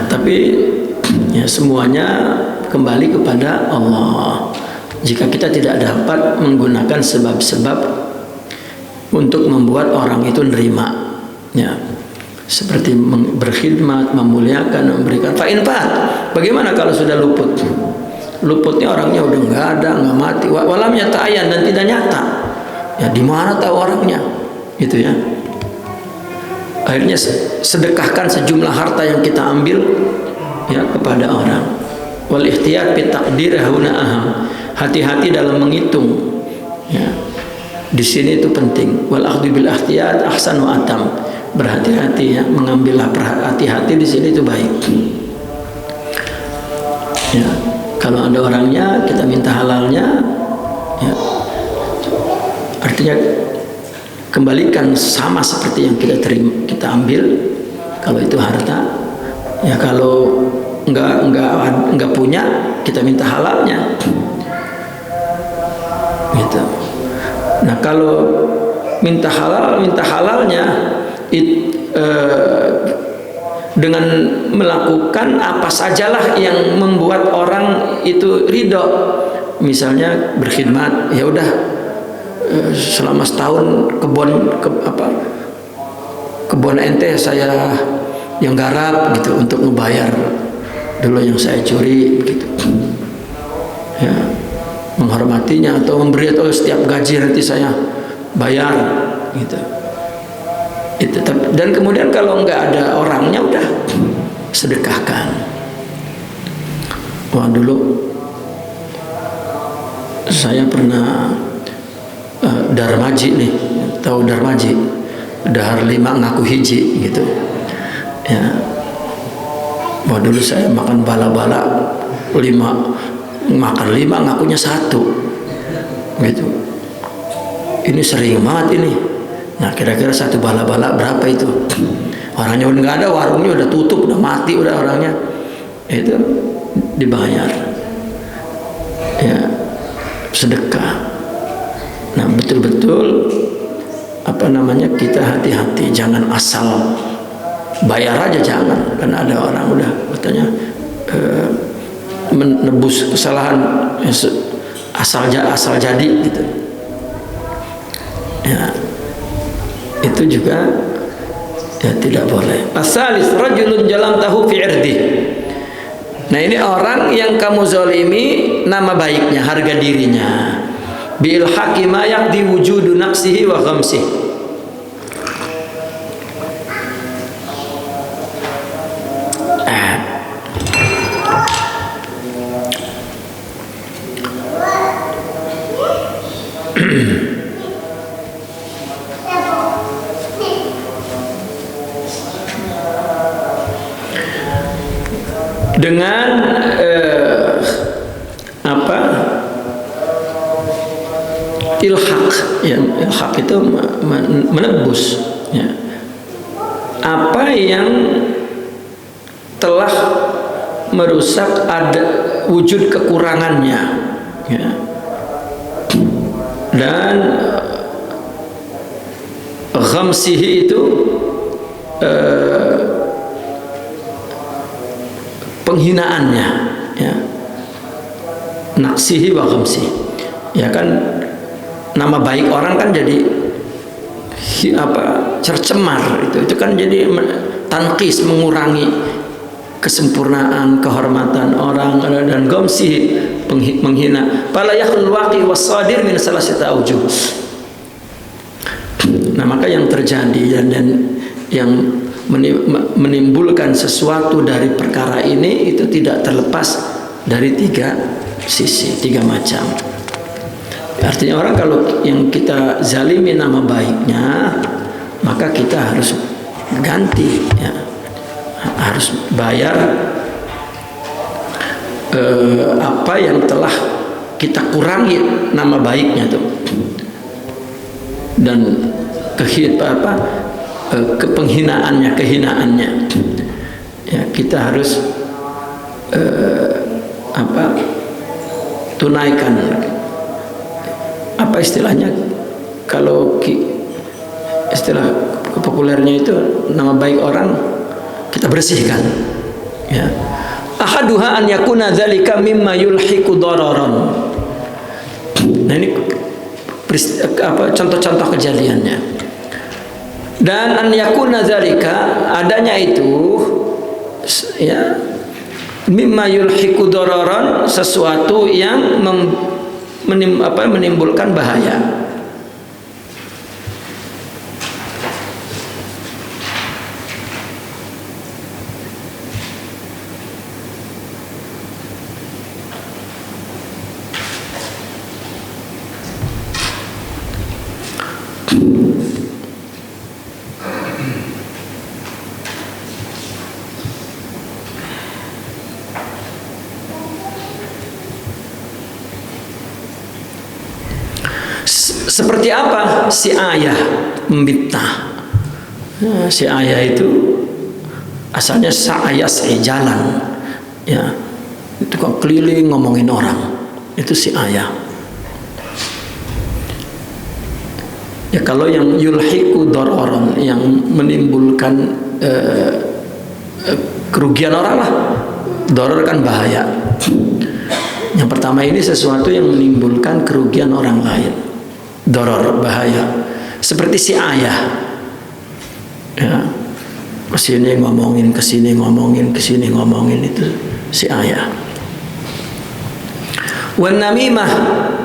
Speaker 1: Tapi ya semuanya kembali kepada Allah. Jika kita tidak dapat menggunakan sebab-sebab untuk membuat orang itu nerima ya, seperti berkhidmat, memuliakan, memberikan. Fa'infat, bagaimana kalau sudah luput? Luputnya orangnya udah nggak ada, nggak mati. Walam yata'ayyan, dan tidak nyata. Ya di mana tahu orangnya? Gitu ya. Akhirnya sedekahkan sejumlah harta yang kita ambil ya kepada orang. Wal ihtiyat bi taqdir huna aham. Hati-hati dalam menghitung. Ya. Di sini itu penting. Wal akhdhu bil ihtiyat ahsanu atam. Berhati-hati ya, mengambillah hati-hati di sini itu baik. Ya, kalau ada orangnya kita minta halalnya, ya, Artinya kembalikan sama seperti yang kita terima, kita ambil. Kalau itu harta, ya kalau nggak punya, kita minta halalnya. Gitu. Nah kalau minta halalnya dengan melakukan apa sajalah yang membuat orang itu ridho. Misalnya berkhidmat, ya udah selama setahun kebun ente saya yang garap gitu untuk membayar dulu yang saya curi gitu. Ya, menghormatinya atau memberi, atau setiap gaji nanti saya bayar gitu. Itu. Dan kemudian kalau nggak ada orangnya, udah sedekahkan. Wah, dulu saya pernah darmaji nih, tahu darmaji, dahar 5 ngaku hiji gitu ya. Wah, dulu saya makan bala-bala 5, makan 5 ngakunya 1 gitu. Ini sering banget ini. Nah, kira-kira 1 bala-bala berapa itu? Orangnya udah nggak ada, warungnya udah tutup, udah mati udah orangnya. Itu dibayar ya, sedekah. Nah, betul-betul kita hati-hati, jangan asal bayar aja, jangan. Karena ada orang udah katanya menebus kesalahan asal jadi gitu ya. Itu juga ya tidak boleh. Asalis rajulun jalam tahu fi irdi. Nah, ini orang yang kamu zalimi nama baiknya, harga dirinya. Bil hakima yaqdi wujudu nafsihi wa ghamsihi. Dengan ilhaq ya, ilhaq itu menebus ya, apa yang telah merusak ada wujud kekurangannya ya. Dan ghamsihi itu penghinaannya ya, naksihi wa ghamsihi ya kan. Nama baik orang kan jadi tercemar, itu kan jadi tankis, mengurangi kesempurnaan kehormatan orang. Dan ghamsihi menghina. Fala yakhul waqi was-sadir min salasati aujuh. Nah, maka yang terjadi dan yang menimbulkan sesuatu dari perkara ini itu tidak terlepas dari 3 sisi, 3 macam. Artinya orang kalau yang kita zalimi nama baiknya, maka kita harus ganti ya, harus bayar apa yang telah kita kurangi nama baiknya tuh. Dan kehinaannya ya, kita harus tunaikan. Apa istilahnya, kalau istilah populernya itu nama baik orang kita bersihkan ya. Ahaduha an yakuna dzalika mimma yulhiqu dararan. Nah, ini contoh-contoh kejadiannya. Dan an yakuna dzalika, adanya itu ya, mimma yulhiqu dararan, sesuatu yang menimbulkan bahaya. Seperti apa si ayah membitnah? Si ayah itu asalnya saya jalan, ya, itu kok keliling ngomongin orang, itu si ayah. Ya kalau yang yulhiku dororon, yang menimbulkan kerugian orang lah, doror kan bahaya. Yang pertama ini sesuatu yang menimbulkan kerugian orang lain, doror bahaya. Seperti si ayah, ya, kesini ngomongin, kesini ngomongin, kesini ngomongin, itu si ayah. Wan namimah,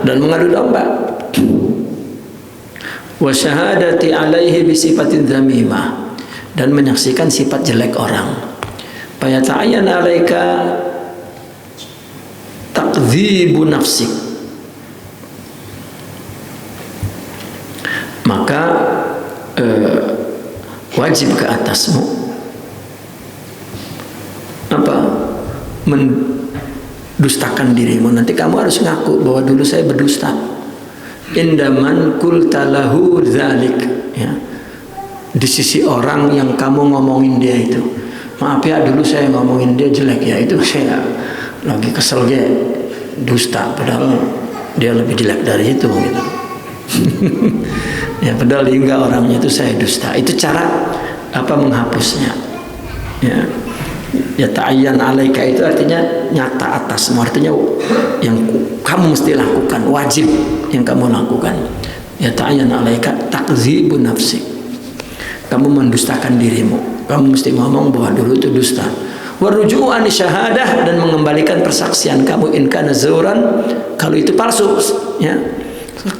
Speaker 1: dan mengadu domba. Wa syahadati alaihi bi sifatin dzamimah, dan menyaksikan sifat jelek orang. Fa yata'ayyana 'alaika takdzibu nafsik, maka wajib ke atasmu apa? Mendustakan dirimu. Nanti kamu harus ngaku bahwa dulu saya berdusta. Indaman kultalahu dzalik, ya, di sisi orang yang kamu ngomongin dia itu, maaf ya dulu saya ngomongin dia jelek ya, itu saya lagi kesel dia dusta, padahal dia lebih jelek dari itu gitu. Ya padahal hingga orangnya itu saya dusta. Itu cara apa menghapusnya, ya. Ya ta'ayyan alaika itu artinya nyata atasmu, artinya yang kamu mesti lakukan, wajib yang kamu lakukan. Ya ta'ayyan alaika takdzibu nafsik, kamu mendustakan dirimu, kamu mesti ngomong bahwa dulu itu dusta. Waruju'u an syahadah, dan mengembalikan persaksian kamu in kana zuran, kalau itu palsu, ya,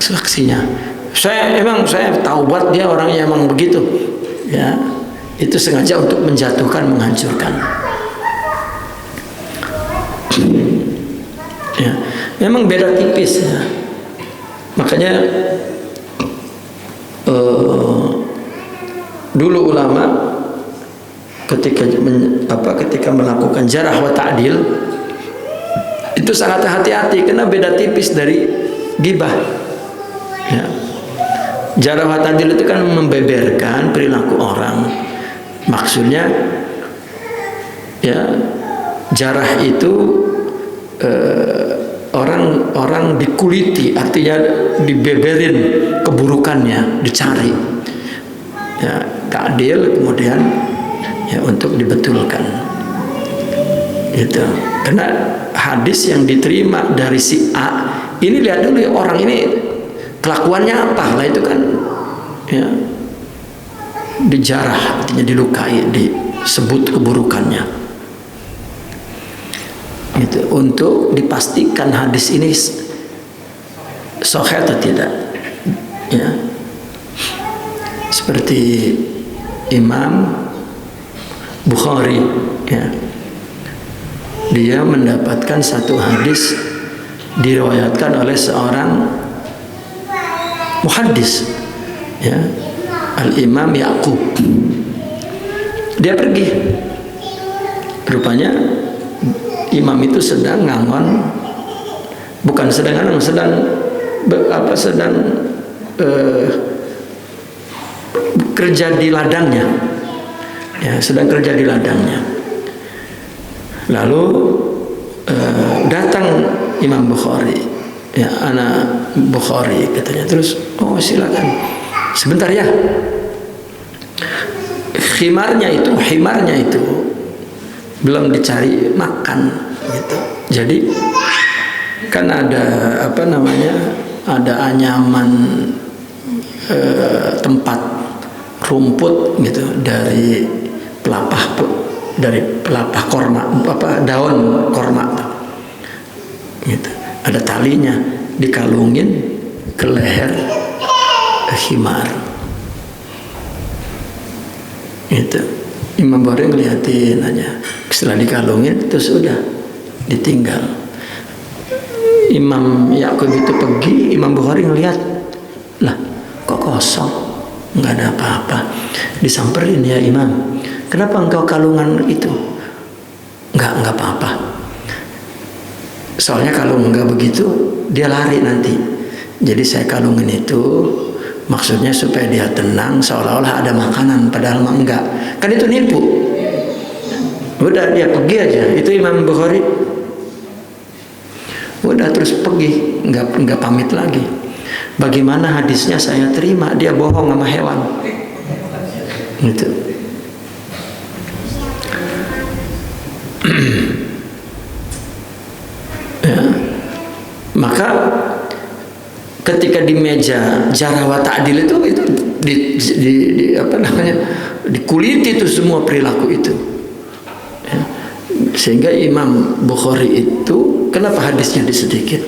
Speaker 1: saksinya. Saya tahu buat dia orangnya emang begitu, ya, itu sengaja untuk menjatuhkan, menghancurkan. Ya, memang beda tipis, ya. Makanya dulu ulama ketika melakukan jarah wa ta'dil itu sangat hati-hati, karena beda tipis dari ghibah, ya. Jarah wa ta'dil itu kan membeberkan perilaku orang, maksudnya, ya, jarah itu orang dikuliti, artinya dibeberin keburukannya, dicari, ya, ta'dil kemudian, ya, untuk dibetulkan itu. Karena hadis yang diterima dari si A ini, lihat dulu ya, orang ini kelakuannya apa lah, itu kan, ya, dijarah, artinya dilukai, disebut keburukannya itu, untuk dipastikan hadis ini sahih atau tidak, ya. Seperti Imam Bukhari, ya, dia mendapatkan satu hadis diriwayatkan oleh seorang muhaddis, ya, Al-Imam Ya'qub. Dia pergi, rupanya imam itu sedang ngangon, bukan sedang ngangon, sedang kerja di ladangnya, ya, sedang kerja di ladangnya. Lalu datang Imam Bukhari, ya, anak Bukhari katanya, terus, oh silakan sebentar ya, himarnya itu belum dicari makan gitu. Jadi kan ada ada anyaman tempat rumput gitu dari pelapah korma, daun korma gitu. Ada talinya, dikalungin ke leher himar gitu. Imam Bukhari ngeliatin aja, setelah dikalungin terus udah ditinggal. Imam Ya'qub itu pergi, Imam Bukhari ngeliat, lah kok kosong, nggak ada apa-apa. Disamperin, ya Imam, kenapa engkau kalungan itu? Nggak apa-apa. Soalnya kalau nggak begitu dia lari nanti. Jadi saya kalungin itu maksudnya supaya dia tenang, seolah-olah ada makanan, padahal mah enggak. Kan itu nipu. Udah dia pergi aja. Itu Imam Bukhari. Udah terus pergi, enggak pamit lagi. Bagaimana hadisnya saya terima, dia bohong sama hewan. Gitu. Ya. Maka ketika di meja jarah wa ta'dil itu di apa namanya, dikuliti itu semua perilaku itu. Ya. Sehingga Imam Bukhari itu kenapa hadisnya sedikit?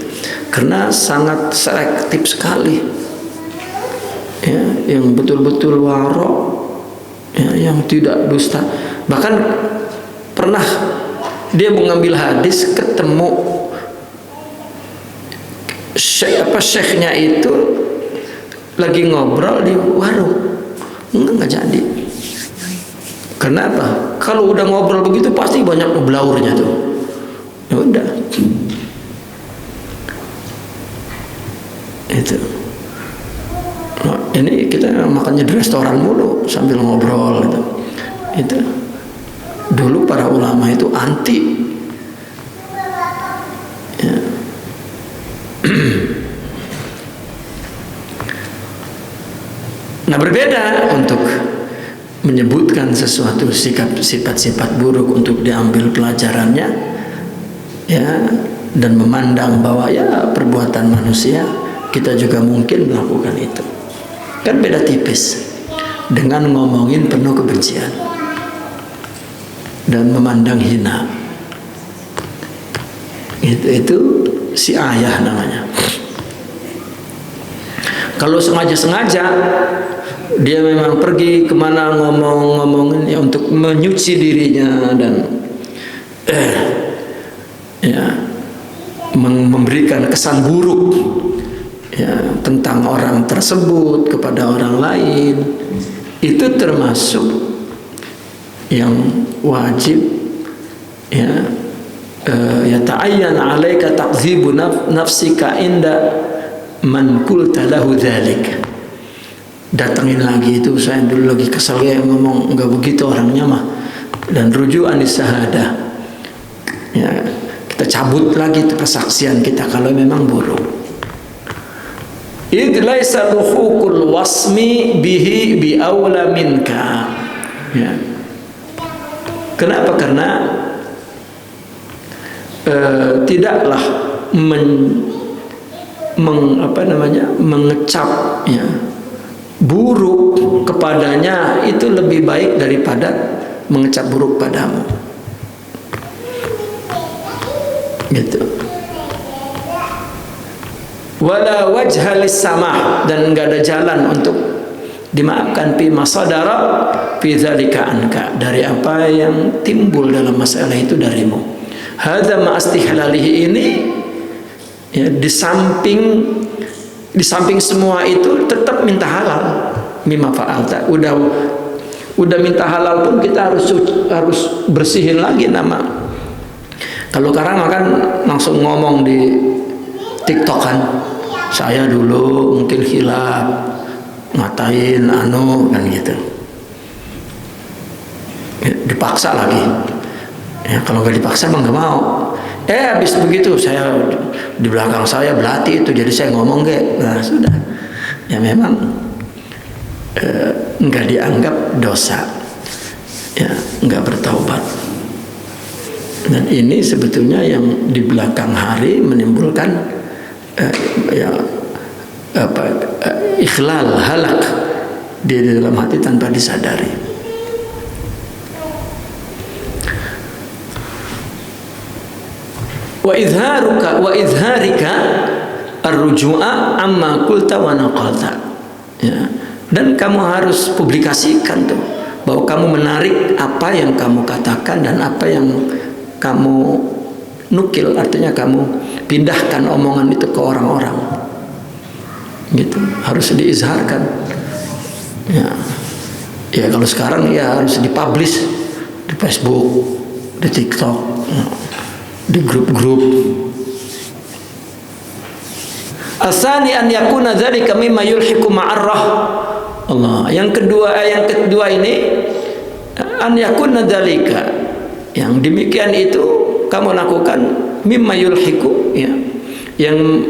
Speaker 1: Karena sangat selektif sekali. Ya, yang betul-betul warok, ya, yang tidak dusta. Bahkan pernah dia mengambil hadis, ketemu syekhnya itu lagi ngobrol di warung, nggak jadi. Kenapa? Kalau udah ngobrol begitu pasti banyak ngeblaurnya tuh. Ya udah, itu. Nah, ini kita makannya di restoran mulu sambil ngobrol gitu. Itu dulu para ulama itu anti. Ya. Nah, berbeda untuk menyebutkan sesuatu sifat-sifat buruk untuk diambil pelajarannya, ya, dan memandang bahwa ya perbuatan manusia kita juga mungkin melakukan itu. Kan beda tipis dengan ngomongin penuh kebencian dan memandang hina. Itu si ayah namanya. Kalau sengaja-sengaja dia memang pergi kemana ngomongin ya untuk menyuci dirinya dan ya memberikan kesan buruk ya tentang orang tersebut kepada orang lain, itu termasuk yang wajib ya ta'ayyan 'alaika takdzibu nafsika inda man qulta lahu dzalik. Datangin lagi itu, saya dulu lagi kesel ya ngomong enggak begitu orangnya mah, dan rujukan di syahadah ya, kita cabut lagi itu persaksian kita kalau memang buruk. Id laisa luhukul wasmi bihi bi aula minka ya. Kenapa? Karena tidaklah mengecap ya buruk kepadanya itu lebih baik daripada mengecap buruk padamu, gitu. Wala wajha lis-samah, dan enggak ada jalan untuk dimaafkan fi masadara fi dzalika anka, dari apa yang timbul dalam masalah itu darimu. Hadza ma istihlalihi, ini ya, di samping semua itu tetap minta halal. Mimma fa'alta, udah minta halal pun kita harus bersihin lagi nama. Kalau sekarang kan langsung ngomong di TikTok kan, saya dulu mungkin khilaf ngatain kan gitu ya, dipaksa lagi ya, kalau nggak dipaksa emang nggak mau. Habis begitu saya di belakang saya belati itu, jadi saya ngomong nah sudah ya, memang nggak dianggap dosa ya, nggak bertaubat. Dan ini sebetulnya yang di belakang hari menimbulkan ikhlal, halak di dalam hati tanpa disadari. Wa izharika ar-ruju'a amma qulta wa naqalta ya. Dan kamu harus publikasikan tuh bahwa kamu menarik apa yang kamu katakan dan apa yang kamu nukil, artinya kamu pindahkan omongan itu ke orang-orang, gitu. Harus diizharkan ya. Ya kalau sekarang ya harus dipublish di Facebook, di TikTok ya, di grup-grup. Asani an yakuna dzalika mimma yulhiqu ma'arrah. Allah. Yang kedua ini an yakuna dzalika, yang demikian itu kamu lakukan mimma yulhiqu, ya, yang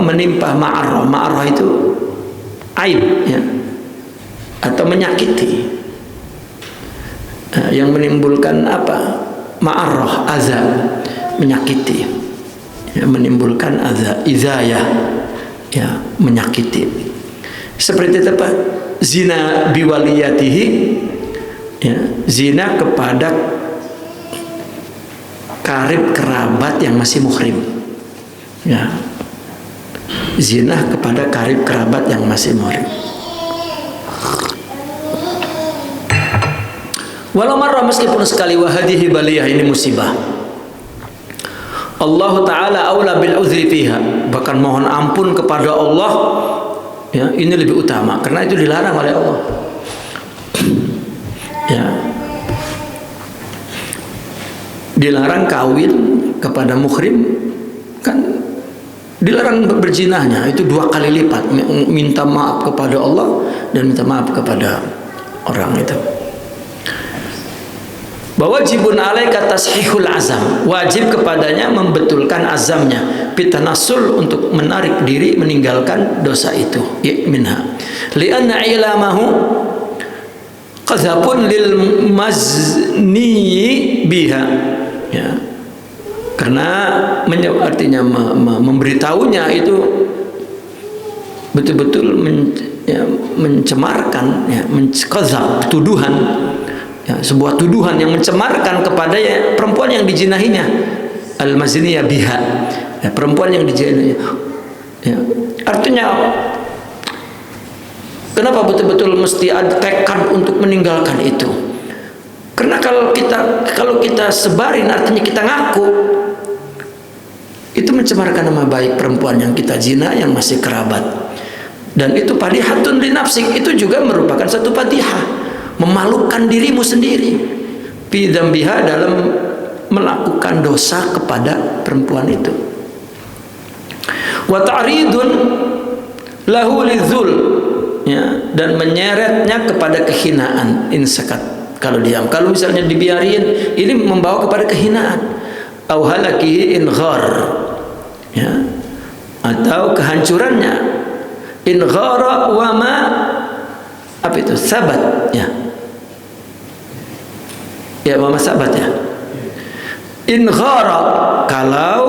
Speaker 1: menimpa ma'arrah. Ma'arrah itu aib, ya, atau menyakiti, yang menimbulkan ma'arrah, azab, menyakiti, ya, menimbulkan azab, izayah, ya, menyakiti. Seperti apa? Zina biwaliyatihi, ya, zina kepada karib kerabat yang masih muhrim, ya, zina kepada karib kerabat yang masih muhrim. Walau marrah, meskipun sekali, wahadihi baliyah, ini musibah. Allah Ta'ala aula bil uzri fiha, bahkan mohon ampun kepada Allah, ya, ini lebih utama karena itu dilarang oleh Allah, ya, dilarang kawin kepada muhrim, kan dilarang berzinahnya itu 2 kali lipat, minta maaf kepada Allah dan minta maaf kepada orang itu. Wajibun alaika tashihul azam, wajib kepadanya membetulkan azamnya, pitanasul, untuk menarik diri meninggalkan dosa itu, minha, lianna ilamahu qadzafun lil mazni biha, ya, karena artinya memberitahunya itu betul-betul mencemarkan, ya, qadzaf, tuduhan, ya, sebuah tuduhan yang mencemarkan kepada, ya, perempuan yang dijinahinya, al-mazniyah biha, ya, perempuan yang dijinahinya, ya. Artinya kenapa betul-betul mesti ada tekad untuk meninggalkan itu? Karena kalau kita sebarin, artinya kita ngaku, itu mencemarkan nama baik perempuan yang kita zina, yang masih kerabat, dan itu fadihatun li nafsik, itu juga merupakan satu fadihah, memalukan dirimu sendiri, fi dzambiha, dalam melakukan dosa kepada perempuan itu. Wa ta'ridun lahu lidzul, ya, dan menyeretnya kepada kehinaan, insakat, kalau diam. Kalau misalnya dibiarin, ini membawa kepada kehinaan. Au halakihi in ghar, ya, atau kehancurannya. In ghara wa ma itu sabat, ya, ya, wa ma sabat, ya. In ghara, kalau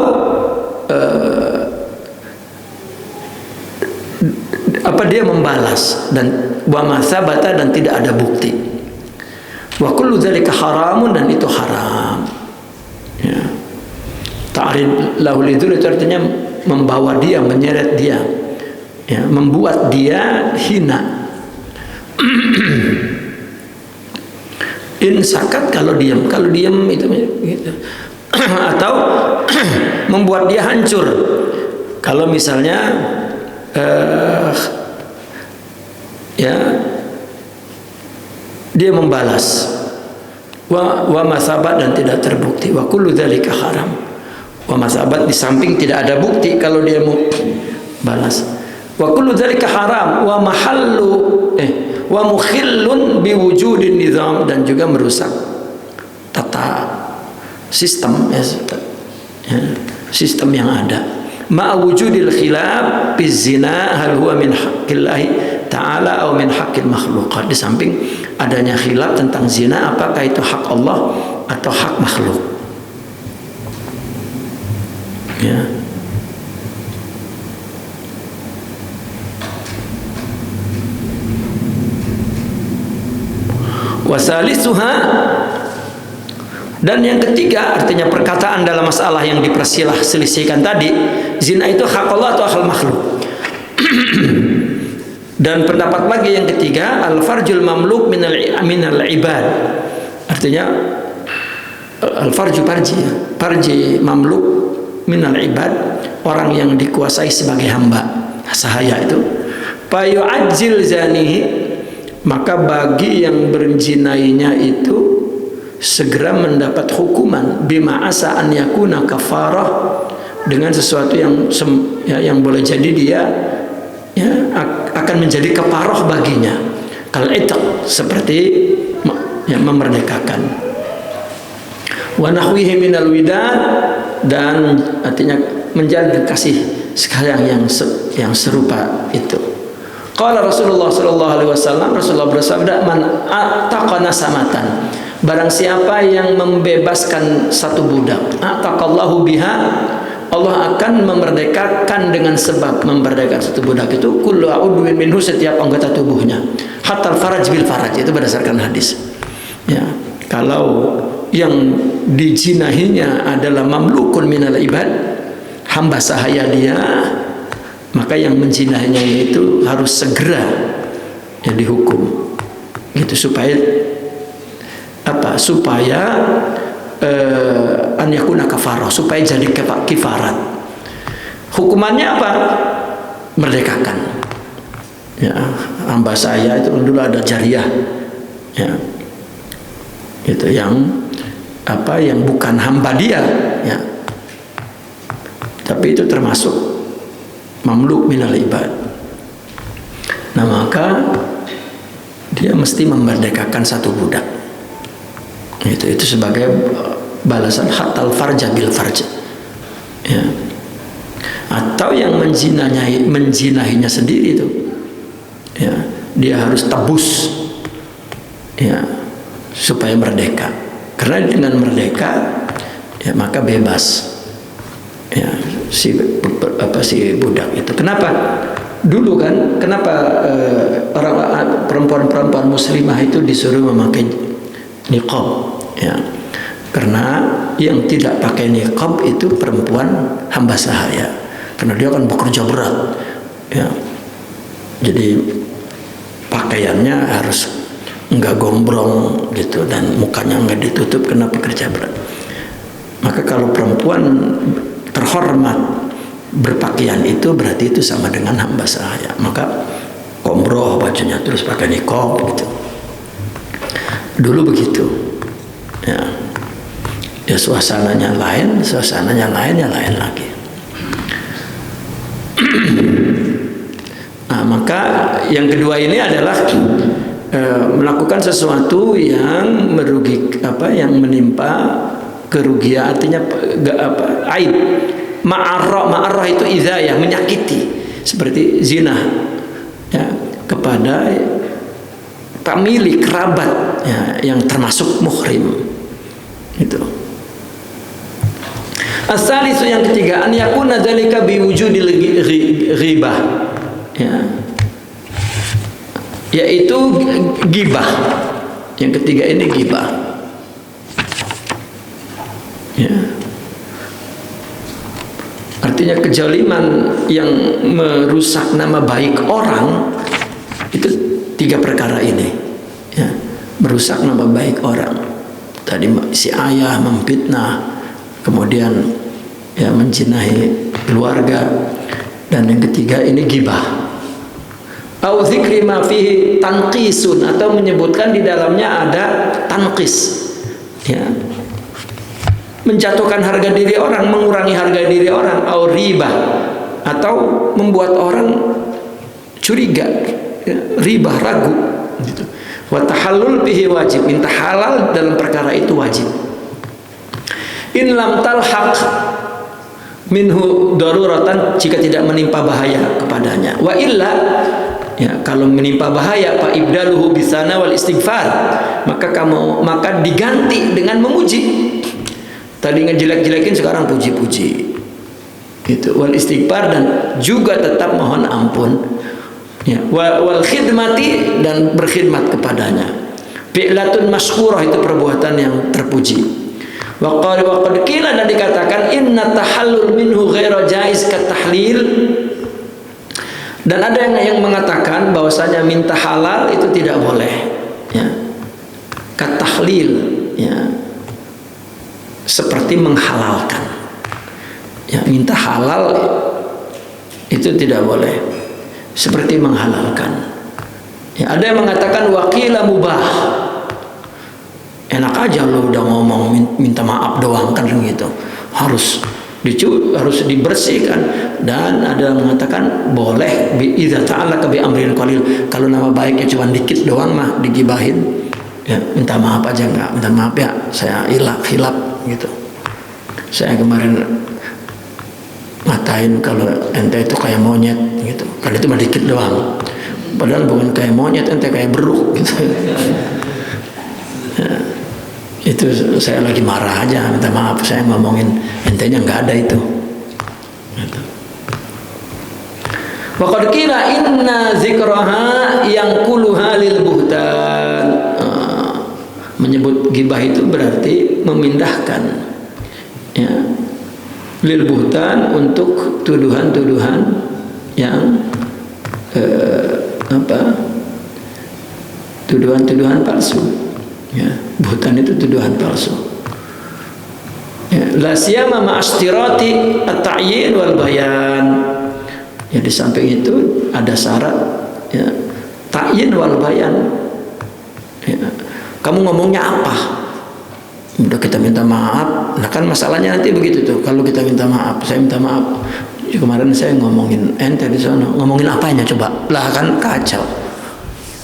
Speaker 1: dia membalas, dan wa ma sabata, dan tidak ada bukti. Wa kullu dzalika haramun, dan itu haram, ya. Ta'rid lahu lidzul itu artinya membawa dia, menyeret dia, ya, membuat dia hina. Insakat, kalau diam itu gitu. Atau membuat dia hancur, kalau misalnya ya, dia membalas, wa masabat, dan tidak terbukti. Wa kullu dzalika haram. Wa masabat, di samping tidak ada bukti kalau dia mau balas. Wa kullu dzalika haram wa mahallu wa mukhillun biwujudin nizam, dan juga merusak tata sistem, ya, sistem yang ada. Ma wujudil khilaf fi zina hal huwa min haqqillahi ta'ala atau min haqqil makhluqat, di samping adanya khilaf tentang zina, apakah itu hak Allah atau hak makhluk, ya. Wasalisuha, dan yang ketiga, artinya perkataan dalam masalah yang diperselisihkan tadi, zina itu hak Allah atau hak makhluk. Dan pendapat lagi yang ketiga, al-farjul mamluk minal ibad, artinya al-farju farji mamluk minal ibad, orang yang dikuasai sebagai hamba sahaya itu. Fa yu'ajjil zanihi, maka bagi yang berzinainya itu segera mendapat hukuman, bima asa an yakuna kafarah dengan sesuatu yang boleh jadi dia akan menjadi keparoh baginya. Kal itaq, seperti memerdekakan. Wa nahwihi minal widad, dan artinya menjalin kasih sayang yang serupa itu. Qala Rasulullah sallallahu alaihi wasallam, Rasulullah bersabda, man ataqana samatan, barang siapa yang membebaskan satu budak, ataqallahu biha, Allah akan memerdekakan dengan sebab memerdekakan satu budak itu kullu udwin minhu, setiap anggota tubuhnya, hatta faraj bil faraj, itu berdasarkan hadis. Ya, kalau yang dijinahinya adalah mamlukun minal ibad, hamba sahaya dia, maka yang menjinahinya itu harus segera dihukum, gitu, supaya apa? Supaya an yakuna kafarah, supaya jadi kifarat. Hukumannya apa? Merdekakan. Ya, hamba saya itu dulu ada jariyah, ya, itu yang apa? Yang bukan hamba dia, ya, tapi itu termasuk mamluk minal ibad. Nah, maka dia mesti memerdekakan satu budak. Itu sebagai balasan hatal farja bil farja. Ya. Atau yang menjinahinya sendiri itu, ya, dia harus tebus, ya, supaya merdeka. Karena dengan merdeka, ya, maka bebas, ya, si budak itu. Kenapa? Dulu kan, kenapa orang perempuan muslimah itu disuruh memakai niqab? Ya, karena yang tidak pakai niqab itu perempuan hamba sahaya, karena dia akan bekerja berat, ya. Jadi pakaiannya harus enggak gombrong gitu, dan mukanya enggak ditutup karena bekerja berat. Maka kalau perempuan terhormat berpakaian itu, berarti itu sama dengan hamba sahaya. Maka gombrong bajunya, terus pakai niqab gitu. Dulu begitu, ya. Ya, suasananya lain ya lain lagi. Nah, maka yang kedua ini adalah melakukan sesuatu yang yang menimpa kerugian, artinya aib. Ma'arrah itu izayah, menyakiti, seperti zina, ya, kepada pemilik kerabat, ya, yang termasuk muhrim itu. As-salisu, yang ketiga, an yakuna dzalika biwujudil ghibah, ya, yaitu ghibah. Yang ketiga ini ghibah, ya, artinya kejaliman yang merusak nama baik orang. Itu tiga perkara ini, ya, merusak nama baik orang. Tadi si ayah memfitnah, kemudian, ya, menjinahi keluarga, dan yang ketiga ini ghibah. Au dzikri ma fihi tanqisun, atau menyebutkan di dalamnya ada tanqis, ya, menjatuhkan harga diri orang, mengurangi harga diri orang. Au riba, atau membuat orang curiga, ya, ribah, ragu gitu. Wa tahallul bihi wajib, minta halal dalam perkara itu wajib. In lam talhaq minhu daruratan, jika tidak menimpa bahaya kepadanya. Wa illa, ya, kalau menimpa bahaya, fa ibdaluhu bisana wal istighfar, maka diganti dengan memuji. Tadi ngejelek-jelekin, sekarang puji-puji gitu. Wal istighfar, dan juga tetap mohon ampun, ya. Wal khidmati, dan berkhidmat kepadanya. Fi'latun mashkurah, itu perbuatan yang terpuji. Wa qad qila, dan dikatakan inna tahallul minhu ghairu jaiz kat tahlil, dan ada yang mengatakan bahwasanya minta halal itu tidak boleh, ya, kat tahlil, ya, seperti menghalalkan, ya, minta halal itu tidak boleh seperti menghalalkan, ya. Ada yang mengatakan waqila mubah, enak aja lo udah ngomong minta maaf doang kan gitu, harus harus dibersihkan. Dan ada yang mengatakan boleh idza ta'allaka bi amrin qalil, kalau nama baiknya cuma dikit doang mah digibahin, ya minta maaf aja, enggak minta maaf ya saya hilap gitu, saya kemarin ngatain kalau ente itu kayak monyet gitu, kalau itu mah dikit doang, padahal bukan kayak monyet, ente kayak beruk gitu. Ya, itu saya lagi marah aja, minta maaf, saya ngomongin entenya nggak ada itu. Waqad qila inna zikraha yanquluha lil buhtan. Menyebut gibah itu berarti memindahkan, ya, lil buhtan, untuk tuduhan-tuduhan yang tuduhan-tuduhan palsu. Ya, buhtan itu tuduhan palsu. Ya, la siyama ma'astirati at-ta'yin wal bayan. Ya, di samping itu ada syarat, ya, ta'yin wal bayan. Ya, kamu ngomongnya apa? Udah kita minta maaf. Nah kan masalahnya nanti begitu tuh. Kalau kita minta maaf, saya minta maaf. Ya, kemarin saya ngomongin ente di sana. Ngomongin apanya coba? Lah kan kacau.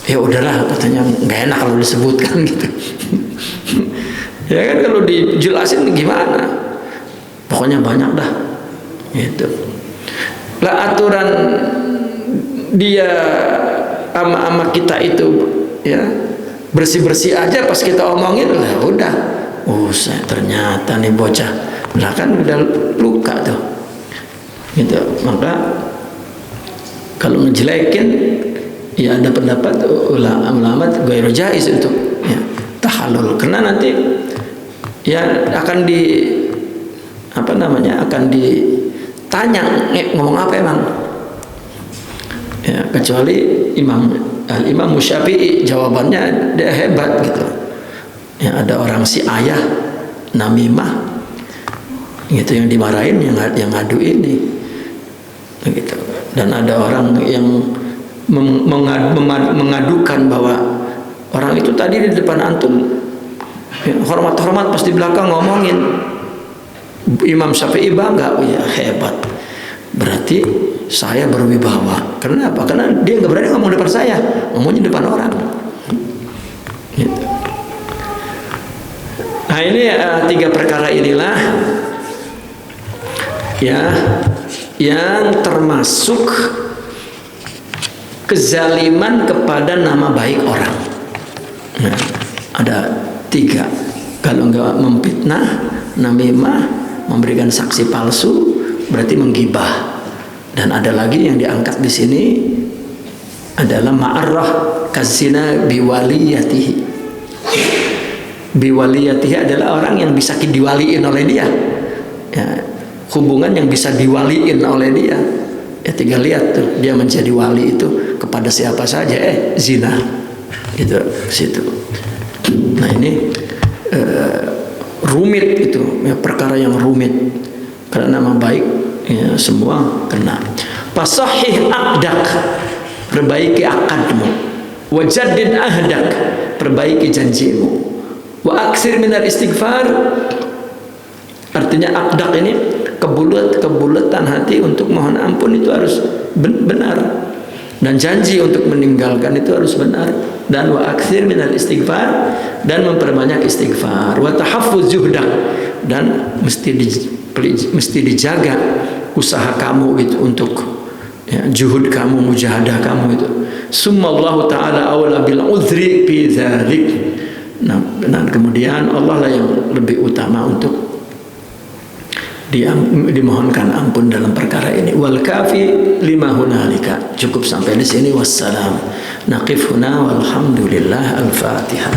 Speaker 1: Ya udahlah, katanya nggak enak kalau disebutkan gitu. Ya kan kalau dijelasin gimana? Pokoknya banyak dah. Gitu. Lah aturan dia ama kita itu, ya, bersih-bersih aja pas kita omongin lah udah. Saya ternyata nih bocah. Lah kan udah luka tuh. Gitu. Maka kalau ngejelekin, ya ada pendapat ulama ghairu jaiz untuk, ya, tahallul, karena nanti ya akan akan ditanya ngomong apa emang, ya, kecuali Imam Syafi'i jawabannya dia hebat gitu, ya, ada orang si ayah namimah gitu yang dimarahin, yang ngadu ini gitu. Dan ada orang yang mengadukan bahwa orang itu tadi di depan antum, ya, hormat-hormat, pas di belakang ngomongin. Imam Syafi'i bangga, oh ya hebat, berarti saya berwibawa. Kenapa? Karena dia nggak berani ngomong depan saya, ngomongnya depan orang. Gitu. Nah ini 3 perkara inilah, ya, yang termasuk kezaliman kepada nama baik orang. Nah, ada 3. Kalau enggak memfitnah, namimah, memberikan saksi palsu, berarti menggibah. Dan ada lagi yang diangkat di sini adalah ma'arrah kazina biwaliyatihi. Biwaliyatihi adalah orang yang bisa diwaliin oleh dia. Ya, hubungan yang bisa diwaliin oleh dia. Ya, tinggal lihat tuh, dia menjadi wali itu kepada siapa saja, zina gitu situ. Nah ini rumit itu, ya, perkara yang rumit, karena nama baik, ya, semua kena. Fasahih aqdak, perbaiki akadmu. Wajaddid ahdak, perbaiki janjimu. Wa aksir minal istighfar, artinya akdak ini kebulatan hati untuk mohon ampun itu harus benar, dan janji untuk meninggalkan itu harus benar. Dan wa aktsir minal istighfar, dan memperbanyak istighfar. Wa tahaffuz juhdak, dan mesti dijaga usaha kamu itu untuk, ya, juhud kamu, mujahadah kamu itu. Summallahu ta'ala awla bil udhri fi dzalik. Nah, dan kemudian Allah lah yang lebih utama untuk dimohonkan ampun dalam perkara ini. Wal kafi lima hunalika. Cukup sampai di sini. Wassalam. Naqif huna walhamdulillah. Al-Fatihah.